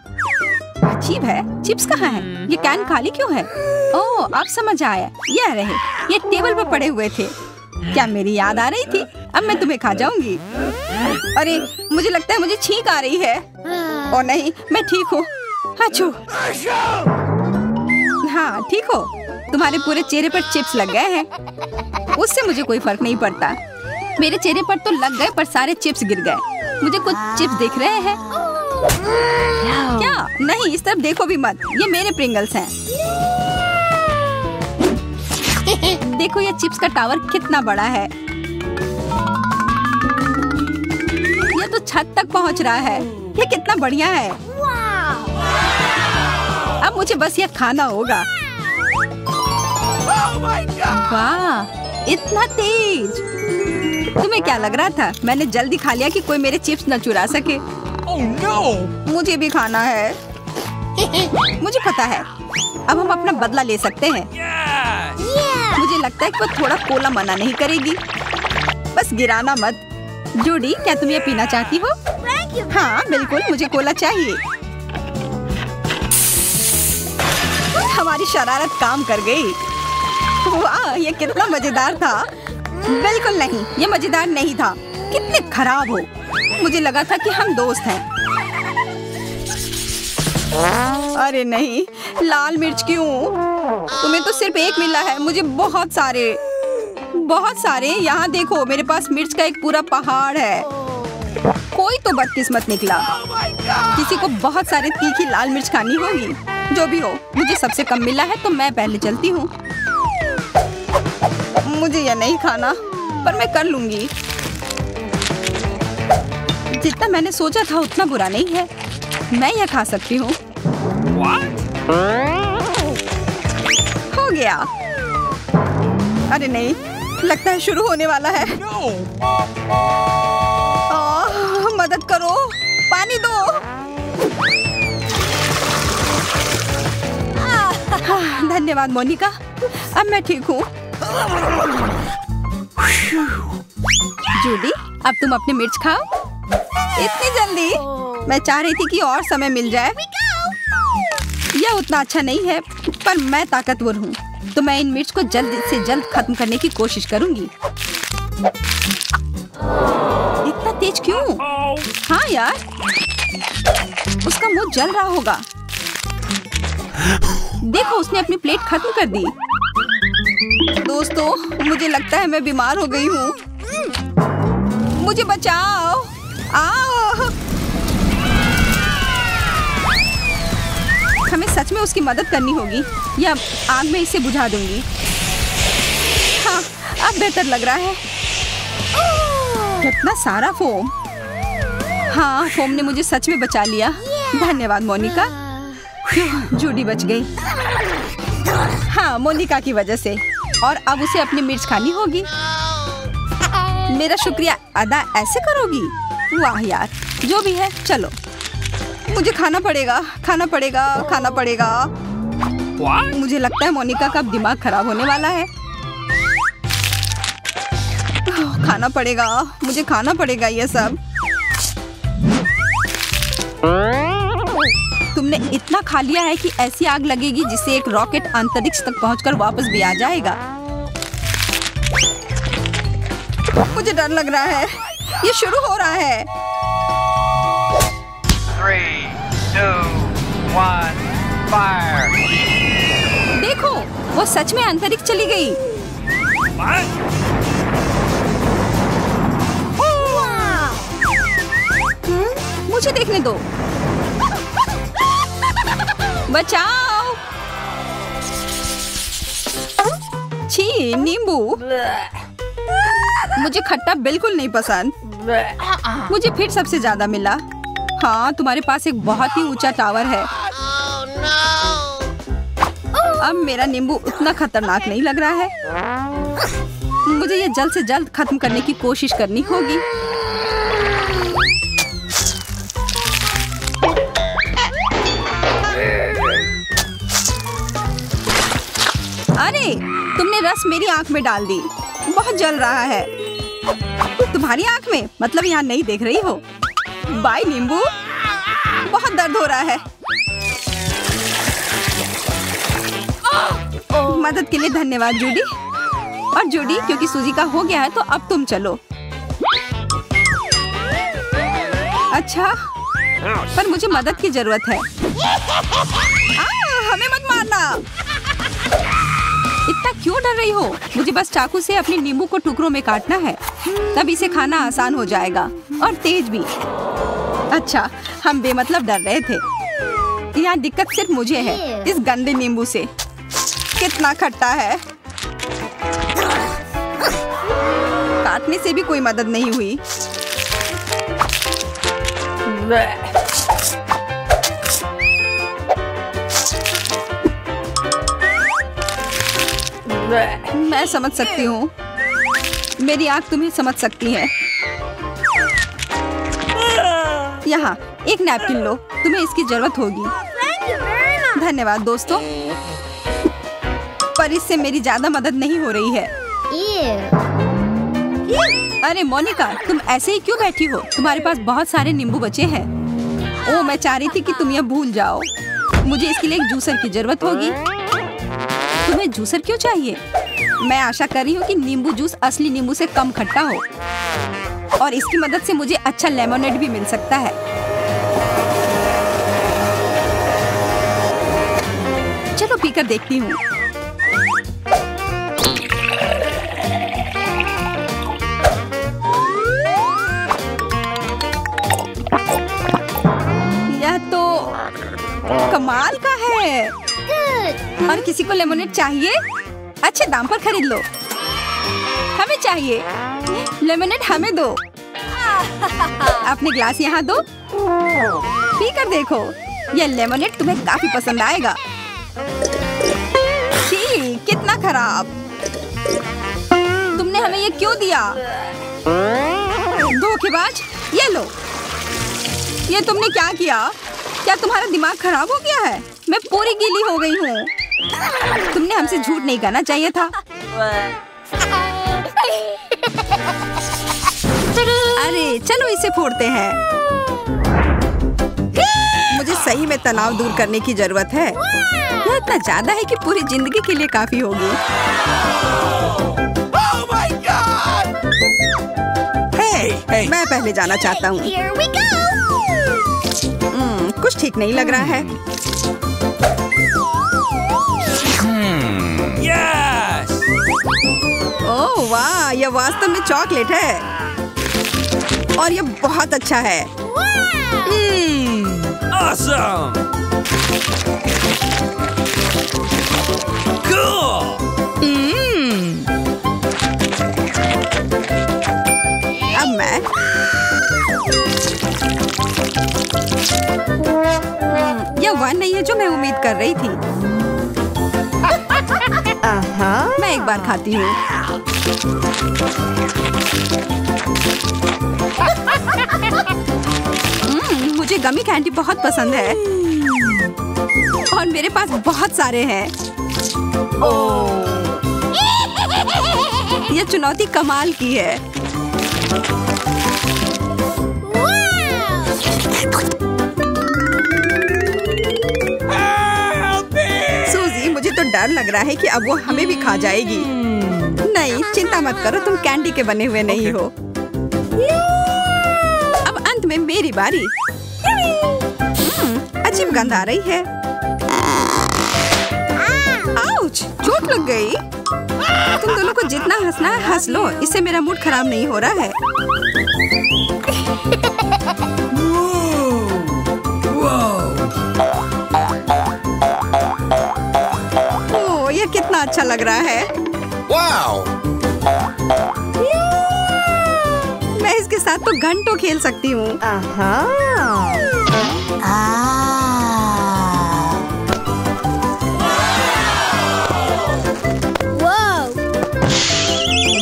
अजीब है, चिप्स कहाँ हैं? ये कैन खाली क्यों है? ओह, अब समझ आया, ये रहे, ये टेबल पर पड़े हुए थे। क्या मेरी याद आ रही थी? अब मैं तुम्हें खा जाऊंगी। अरे, मुझे लगता है मुझे छींक आ रही है। ओ नहीं, मैं ठीक हूँ। अच्छू। हाँ, ठीक हो? तुम्हारे पूरे चेहरे पर चिप्स लग गए हैं। उससे मुझे कोई फर्क नहीं पड़ता। मेरे चेहरे पर तो लग गए, पर सारे चिप्स गिर गए। मुझे कुछ चिप्स दिख रहे हैं। क्या? नहीं, इस तरफ देखो भी मत। ये मेरे प्रिंगल्स हैं। देखो, ये चिप्स का टावर कितना बड़ा है। ये तो छत तक पहुंच रहा है। ये कितना बढ़िया है। अब मुझे बस ये खाना होगा। वाह, इतना तेज! तुम्हें क्या लग रहा था? मैंने जल्दी खा लिया कि कोई मेरे चिप्स न चुरा सके। Oh, no! मुझे भी खाना है। मुझे पता है, अब हम अपना बदला ले सकते हैं। मुझे लगता है कि वो थोड़ा कोला मना नहीं करेगी। बस गिराना मत। जूडी, क्या तुम ये पीना चाहती हो? हाँ बिल्कुल, मुझे कोला चाहिए। हमारी शरारत काम कर गई। वाह, ये कितना मजेदार था। बिल्कुल नहीं, ये मजेदार नहीं था। कितने खराब हो। मुझे लगा था कि हम दोस्त हैं। अरे नहीं, लाल मिर्च क्यों? तुम्हें तो सिर्फ एक मिला है, मुझे बहुत सारे यहाँ देखो, मेरे पास मिर्च का एक पूरा पहाड़ है। कोई तो बदकिस्मत निकला। किसी को बहुत सारे तीखी लाल मिर्च खानी होगी। जो भी हो, मुझे सबसे कम मिला है तो मैं पहले चलती हूँ। मुझे यह नहीं खाना, पर मैं कर लूंगी। जितना मैंने सोचा था उतना बुरा नहीं है, मैं यह खा सकती हूँ। हो गया। अरे नहीं, लगता है शुरू होने वाला है। मदद करो, पानी दो। धन्यवाद मोनिका, अब मैं ठीक हूँ। जूडी, अब तुम अपनी मिर्च खाओ। इतनी जल्दी? मैं चाह रही थी कि और समय मिल जाए। यह उतना अच्छा नहीं है, पर मैं ताकतवर हूँ, तो मैं इन मिर्च को जल्द से जल्द खत्म करने की कोशिश करूंगी। इतना तेज क्यों? हाँ यार, उसका मुंह जल रहा होगा। देखो, उसने अपनी प्लेट खत्म कर दी। दोस्तों, मुझे लगता है मैं बीमार हो गई हूँ। मुझे बचाओ। आओ। हमें सच में उसकी मदद करनी होगी, या आग में इसे बुझा दूंगी। हाँ, अब बेहतर लग रहा है। कितना सारा फोम। हाँ, फोम ने मुझे सच में बचा लिया। धन्यवाद मोनिका। जूडी बच गई। हाँ, मोनिका की वजह से। और अब उसे अपनी मिर्च खानी होगी। मेरा शुक्रिया अदा ऐसे करोगी? वाह यार, जो भी है, चलो। मुझे खाना पड़ेगा। मुझे लगता है मोनिका का दिमाग खराब होने वाला है। मुझे खाना पड़ेगा ये सब। तुमने इतना खा लिया है कि ऐसी आग लगेगी जिससे एक रॉकेट अंतरिक्ष तक पहुंचकर वापस भी आ जाएगा। मुझे डर लग रहा है। ये शुरू हो रहा है। 3, 2, 1, फायर। देखो, वो सच में अंतरिक्ष चली गई। मुझे देखने दो। बचाओ। छी, नींबू। मुझे खट्टा बिल्कुल नहीं पसंद। मुझे फिर सबसे ज्यादा मिला। हाँ, तुम्हारे पास एक बहुत ही ऊंचा टावर है। अब मेरा नींबू उतना खतरनाक नहीं लग रहा है। मुझे ये जल्द से जल्द खत्म करने की कोशिश करनी होगी। अरे, तुमने रस मेरी आंख में डाल दी। बहुत जल रहा है। तुम्हारी आंख में? मतलब यहाँ नहीं देख रही हो? बाय नींबू, बहुत दर्द हो रहा है। मदद के लिए धन्यवाद जूडी। और जूडी, क्योंकि सूजी का हो गया है तो अब तुम चलो। अच्छा, पर मुझे मदद की जरूरत है। हमें मत मारना। इतना क्यों डर रही हो? मुझे बस चाकू से अपने नींबू को टुकड़ों में काटना है, तब इसे खाना आसान हो जाएगा और तेज भी। अच्छा, हम बेमतलब डर रहे थे। यहाँ दिक्कत सिर्फ मुझे है, इस गंदे नींबू से। कितना खट्टा है। काटने से भी कोई मदद नहीं हुई। मैं समझ सकती हूँ। मेरी आँख तुम्हें समझ सकती है। यहाँ एक नैपकिन लो, तुम्हें इसकी जरूरत होगी। धन्यवाद दोस्तों, पर इससे मेरी ज्यादा मदद नहीं हो रही है। अरे मोनिका, तुम ऐसे ही क्यों बैठी हो? तुम्हारे पास बहुत सारे नींबू बचे हैं। ओह, मैं चाह रही थी कि तुम यह भूल जाओ। मुझे इसके लिए एक जूसर की जरूरत होगी। तुम्हें जूसर क्यों चाहिए? मैं आशा कर रही हूँ कि नींबू जूस असली नींबू से कम खट्टा हो, और इसकी मदद से मुझे अच्छा लेमोनेड भी मिल सकता है। पीकर देखती हूँ। यह तो कमाल का है। और किसी को लेमोनेड चाहिए? अच्छे दाम पर खरीद लो। हमें चाहिए लेमोनेड, हमें दो। अपने ग्लास यहाँ दो, पी कर देखो। यह लेमोनेड तुम्हें काफी पसंद आएगा। छी, कितना खराब। तुमने हमें ये क्यों दिया? धोखेबाज। ये लो। ये तुमने क्या किया? क्या तुम्हारा दिमाग खराब हो गया है? मैं पूरी गीली हो गई हूँ। तुमने हमसे झूठ नहीं कहना चाहिए था। अरे चलो इसे फोड़ते हैं। मुझे सही में तनाव दूर करने की जरूरत है। यह इतना ज्यादा है कि पूरी जिंदगी के लिए काफी होगी। Oh my God! Hey! मैं पहले जाना चाहता हूँ। कुछ ठीक नहीं लग रहा है। Yes! ओह वाह, यह वास्तव में चॉकलेट है और यह बहुत अच्छा है। Awesome! Cool! अब मैं यह वह नहीं है जो मैं उम्मीद कर रही थी। मैं एक बार खाती हूँ। मुझे गमी कैंडी बहुत पसंद है और मेरे पास बहुत सारे हैं। यह चुनौती कमाल की है। सूजी, मुझे तो डर लग रहा है कि अब वो हमें भी खा जाएगी। नहीं, चिंता मत करो, तुम कैंडी के बने हुए नहीं हो। अब अंत में मेरी बारी। अजीब गंध आ रही है। आउच, चोट लग गई। तुम दोनों को जितना हंसना है हंस लो, इससे मेरा मूड खराब नहीं हो रहा है। ओह, ये कितना अच्छा लग रहा है। Wow! मैं इसके साथ तो घंटों खेल सकती हूँ।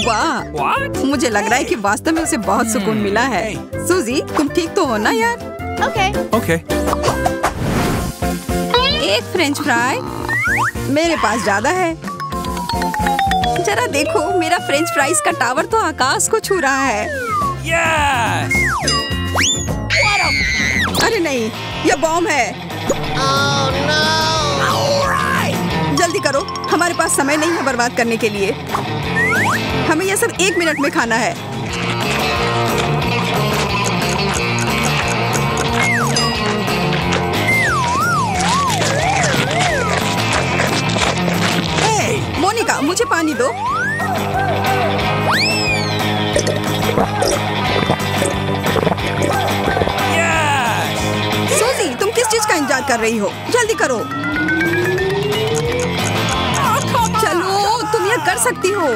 वाह, What? मुझे लग रहा है कि वास्तव में उसे बहुत सुकून मिला है। सूजी, तुम ठीक तो हो ना यार? Okay. एक फ्रेंच फ्राई। मेरे पास ज्यादा है। जरा देखो, मेरा फ्रेंच फ्राइज का टावर तो आकाश को छू रहा है। Yes! अरे नहीं, यह बॉम्ब है। जल्दी करो, हमारे पास समय नहीं है बर्बाद करने के लिए। हमें यह सब 1 मिनट में खाना है। मोनिका, मुझे पानी दो। Yes! सूजी, तुम किस चीज का इंतजार कर रही हो? जल्दी करो। चलो, तुम यह कर सकती हो।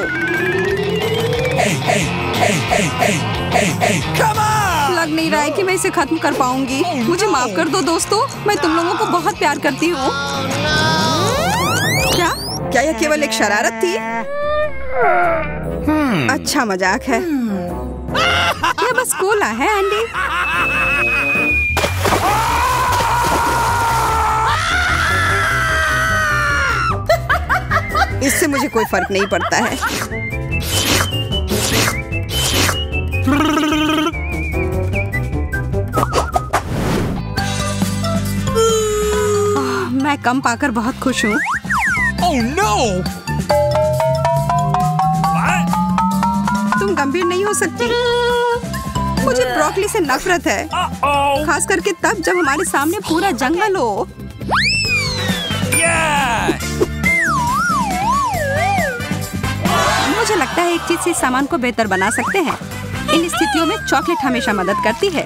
Come on! लग नहीं रहा है कि मैं इसे खत्म कर पाऊंगी। मुझे माफ कर दो दोस्तों, मैं तुम लोगों को बहुत प्यार करती हूँ। क्या यह केवल एक शरारत थी? अच्छा मजाक है। यह बस कोला है एंडी। इससे मुझे कोई फर्क नहीं पड़ता है। मैं कम पाकर बहुत खुश हूँ। Oh no! What? तुम गंभीर नहीं हो सकती। मुझे ब्रोकली से नफरत है, Uh-oh! खास करके तब जब हमारे सामने पूरा जंगल हो। Yes! एक चीज से सामान को बेहतर बना सकते हैं। इन स्थितियों में चॉकलेट हमेशा मदद करती है।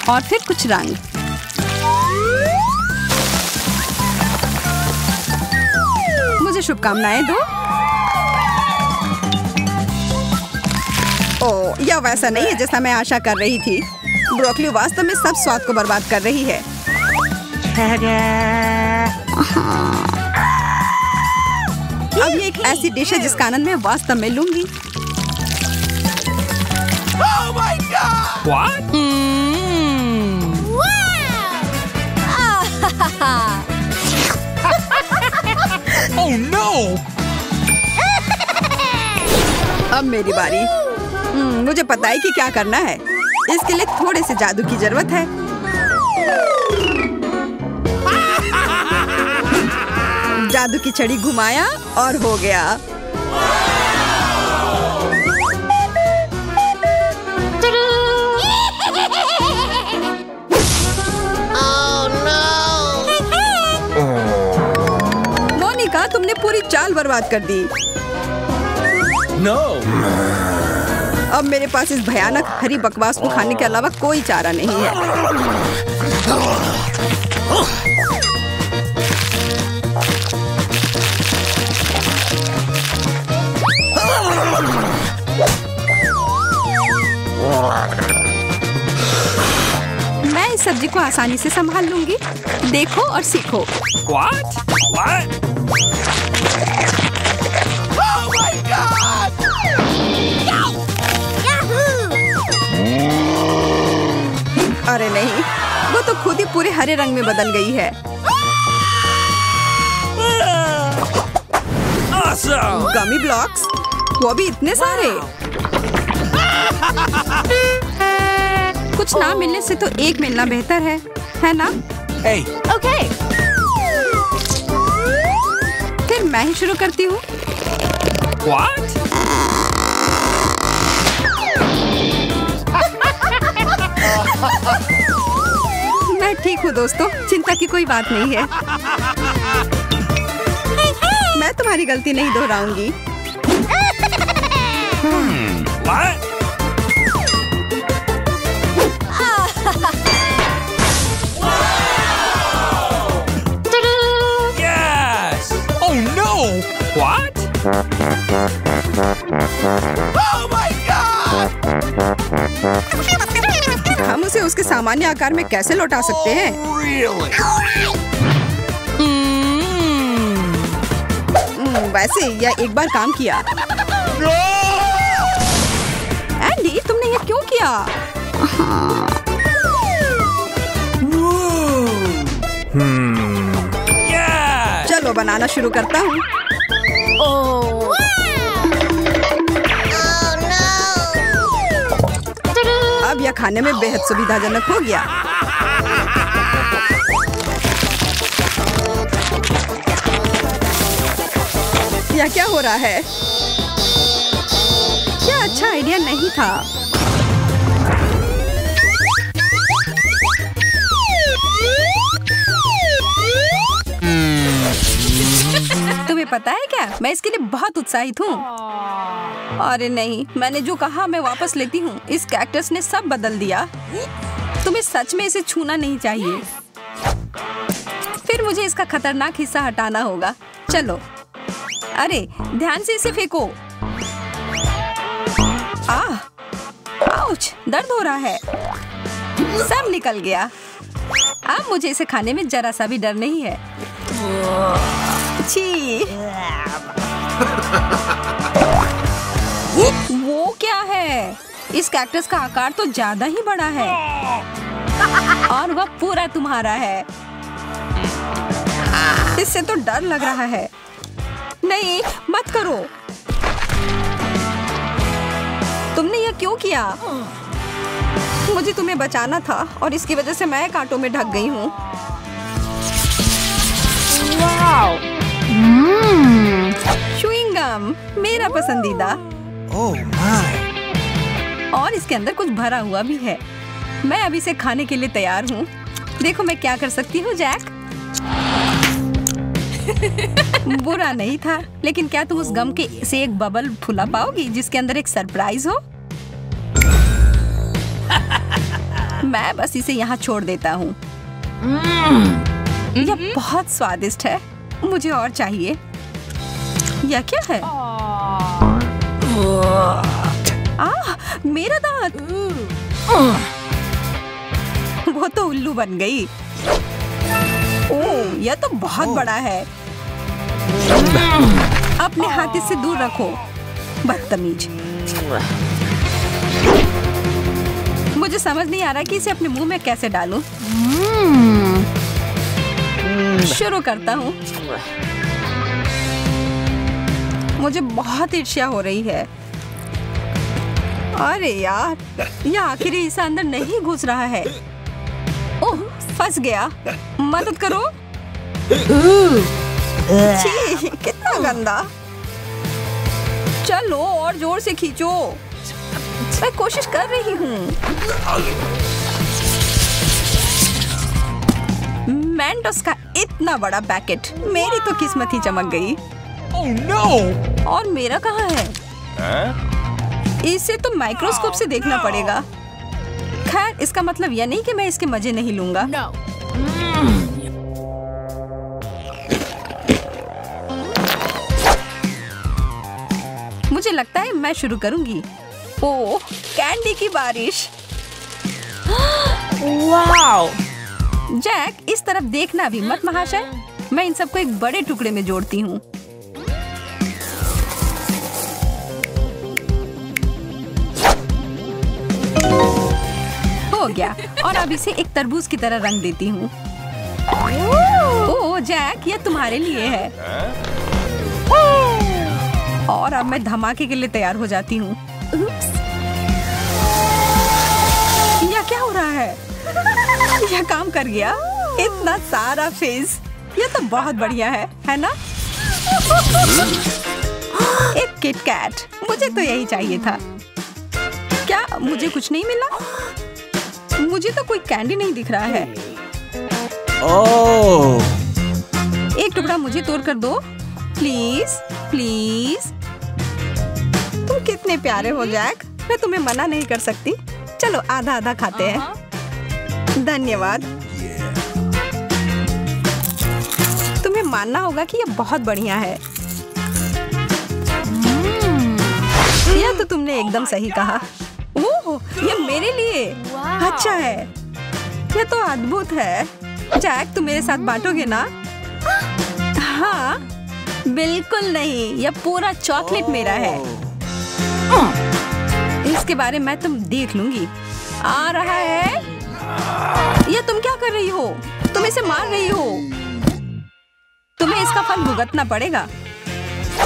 और फिर कुछ रंग। मुझे शुभकामनाएं दो। ओह, यह वैसा नहीं है जैसा मैं आशा कर रही थी। ब्रोकली वास्तव में सब स्वाद को बर्बाद कर रही है। अब ये एक ऐसी डिश है जिसका आनंद मैं वास्तव में लूंगी। Oh my God! What? Oh no! अब मेरी बारी। मुझे पता है कि क्या करना है। इसके लिए थोड़े से जादू की जरूरत है। जादू की छड़ी घुमाया और हो गया। मोनिका, तुमने पूरी चाल बर्बाद कर दी। No! अब मेरे पास इस भयानक हरी बकवास को खाने के अलावा कोई चारा नहीं है। मैं इस सब्जी को आसानी से संभाल लूंगी। देखो और सीखो। What? What? Oh my God! अरे नहीं, वो तो खुद ही पूरे हरे रंग में बदल गई है। Awesome! गमी ब्लॉक्स, वो भी इतने सारे। कुछ ना मिलने से तो एक मिलना बेहतर है ना? Hey! ओके। फिर मैं ही शुरू करती हूँ। What? मैं ठीक हूँ दोस्तों, चिंता की कोई बात नहीं है। मैं तुम्हारी गलती नहीं दोहराऊंगी। What? Yes! Oh no! What? Oh my God! हम उसे उसके सामान्य आकार में कैसे लौटा सकते हैं? Really? वैसे यह एक बार काम किया। No! एंडी, तुमने यह क्यों किया? Yes! चलो बनाना शुरू करता हूँ। अब यह खाने में बेहद सुविधाजनक हो गया। यह क्या हो रहा है? क्या अच्छा आइडिया नहीं था। तुम्हें पता है क्या, मैं इसके लिए बहुत उत्साहित हूँ। अरे नहीं, मैंने जो कहा मैं वापस लेती हूँ। इस कैक्टस ने सब बदल दिया। तुम्हें सच में इसे छूना नहीं चाहिए। फिर मुझे इसका खतरनाक हिस्सा हटाना होगा। चलो, अरे ध्यान से इसे फेंको। आउच, दर्द हो रहा है। सब निकल गया। अब मुझे इसे खाने में जरा सा भी डर नहीं है। छी। वो क्या है? इस कैक्टस का आकार तो ज्यादा ही बड़ा है और वह पूरा तुम्हारा है। इससे तो डर लग रहा है। नहीं, मत करो। तुमने यह क्यों किया? मुझे तुम्हें बचाना था और इसकी वजह से मैं कांटों में ढक गई हूँ। च्युइंग गम, मेरा पसंदीदा। Oh my! और इसके अंदर कुछ भरा हुआ भी है। मैं अभी इसे खाने के लिए तैयार हूँ। देखो मैं क्या कर सकती हूँ, जैक। बुरा नहीं था, लेकिन क्या तुम उस गम के से एक बबल फुला पाओगी जिसके अंदर एक सरप्राइज हो? मैं बस इसे यहाँ छोड़ देता हूँ। यह बहुत स्वादिष्ट है, मुझे और चाहिए। यह क्या है? मेरा दांत! वो तो उल्लू बन गई। ओह, यह तो बहुत बड़ा है। अपने हाथ इससे दूर रखो, बदतमीज। मुझे समझ नहीं आ रहा कि इसे अपने मुंह में कैसे डालूं। शुरू करता हूँ। मुझे बहुत ईर्ष्या हो रही है। अरे यार, यह आखिर इसे अंदर नहीं घुस रहा है। ओह, फंस गया। मदद करो। छी, कितना गंदा। चलो और जोर से खींचो। मैं कोशिश कर रही हूँ। मेंटोस का इतना बड़ा पैकेट, मेरी तो किस्मत ही चमक गई। Oh no! और मेरा कहाँ है? इसे तो माइक्रोस्कोप से देखना पड़ेगा। खैर, इसका मतलब यह नहीं कि मैं इसके मजे नहीं लूंगा। मुझे लगता है मैं शुरू करूंगी। ओह, कैंडी की बारिश। वाओ! जैक, इस तरफ देखना भी मत महाशय। मैं इन सबको एक बड़े टुकड़े में जोड़ती हूँ। हो गया, और अब इसे एक तरबूज की तरह रंग देती हूँ। ओह जैक, यह तुम्हारे लिए है। और अब मैं धमाके के लिए तैयार हो जाती हूँ। यह क्या हो रहा है? यह काम कर गया। इतना सारा फेस, यह तो बहुत बढ़िया है ना? एक किट कैट, मुझे तो यही चाहिए था। क्या मुझे कुछ नहीं मिला? मुझे तो कोई कैंडी नहीं दिख रहा है। Oh. एक टुकड़ा मुझे तोड़ कर दो, प्लीज प्लीज। तुम कितने प्यारे हो जैक, मैं तुम्हें मना नहीं कर सकती। चलो आधा आधा खाते हैं। धन्यवाद। तुम्हें मानना होगा कि यह बहुत बढ़िया है। यह तो तुमने एकदम सही कहा। ओह, यह मेरे लिए अच्छा है। यह तो अद्भुत है। जैक, तुम मेरे साथ बांटोगे ना? हाँ, बिल्कुल नहीं, यह पूरा चॉकलेट मेरा है। इसके बारे में तुम देख लूंगी। आ रहा है। यह तुम क्या कर रही हो? तुम इसे मार रही हो। तुम्हें इसका फल भुगतना पड़ेगा,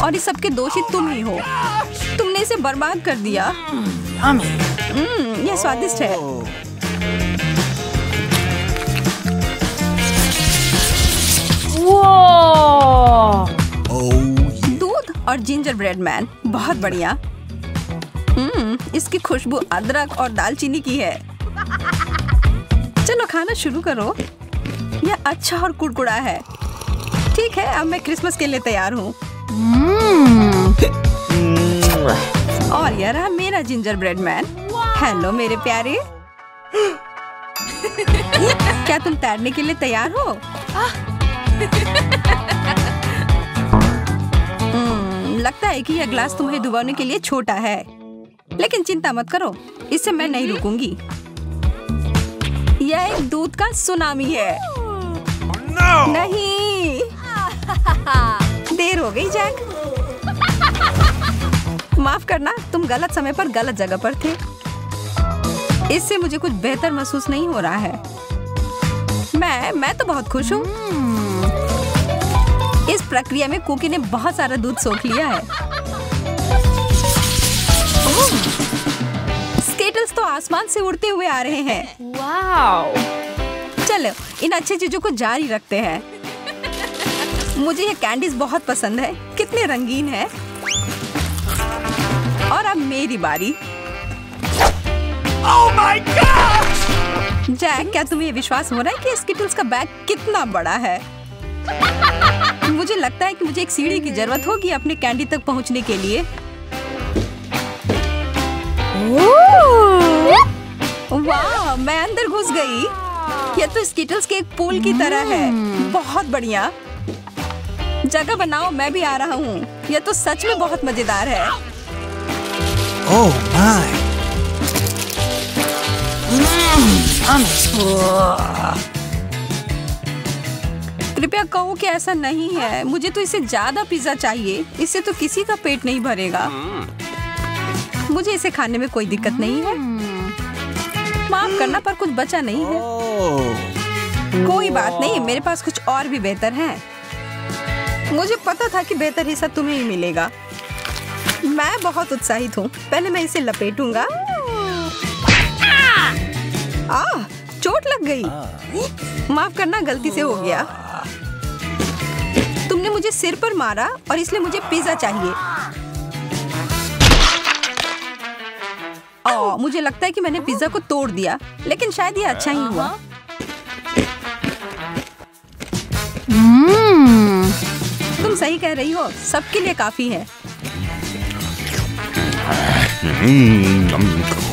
और इस सब के दोषी तुम ही हो। तुमने इसे बर्बाद कर दिया। यह स्वादिष्ट है। दूध और जिंजर ब्रेड मैन, बहुत बढ़िया। इसकी खुशबू अदरक और दालचीनी की है। चलो खाना शुरू करो। यह अच्छा और कुड़कुड़ा है। ठीक है, अब मैं क्रिसमस के लिए तैयार हूँ। और यह रहा मेरा जिंजर ब्रेड मैन। हेलो मेरे प्यारे। क्या तुम तैरने के लिए तैयार हो? लगता है कि यह ग्लास तुम्हें डुबाने के लिए छोटा है, लेकिन चिंता मत करो, इससे मैं नहीं रुकूंगी। यह एक दूध का सुनामी है। नहीं, देर हो गई जैक। माफ करना, तुम गलत समय पर गलत जगह पर थे। इससे मुझे कुछ बेहतर महसूस नहीं हो रहा है। मैं तो बहुत खुश हूँ। इस प्रक्रिया में कुकी ने बहुत सारा दूध सोख लिया है। स्केटल्स तो आसमान से उड़ते हुए आ रहे हैं। वाओ! चलो इन अच्छी चीजों को जारी रखते हैं। मुझे ये कैंडीज बहुत पसंद है, कितने रंगीन है। और अब मेरी बारी। Oh my God! जैक, क्या तुम्हें विश्वास हो रहा है कि स्किटल्स का बैग कितना बड़ा है? मुझे लगता है कि मुझे एक सीढ़ी की जरूरत होगी अपने कैंडी तक पहुंचने के लिए। वाह, मैं अंदर घुस गई। यह तो स्किटल्स के एक पूल की तरह है। बहुत बढ़िया। जगह बनाओ, मैं भी आ रहा हूँ। यह तो सच में बहुत मजेदार है। Oh my! कृपया कहो कि ऐसा नहीं है। मुझे तो इससे ज्यादा पिज्जा चाहिए। इससे तो किसी का पेट नहीं भरेगा। मुझे इसे खाने में कोई दिक्कत नहीं है। माफ करना, पर कुछ बचा नहीं है। कोई बात नहीं, मेरे पास कुछ और भी बेहतर है। मुझे पता था कि बेहतर हिस्सा तुम्हें ही मिलेगा। मैं बहुत उत्साहित हूँ। पहले मैं इसे लपेटूंगा। चोट लग गई। माफ करना, गलती से हो गया। तुमने मुझे सिर पर मारा और इसलिए मुझे पिज्जा चाहिए। मुझे लगता है कि मैंने पिज्जा को तोड़ दिया, लेकिन शायद ये अच्छा ही हुआ। तुम सही कह रही हो, सबके लिए काफी है।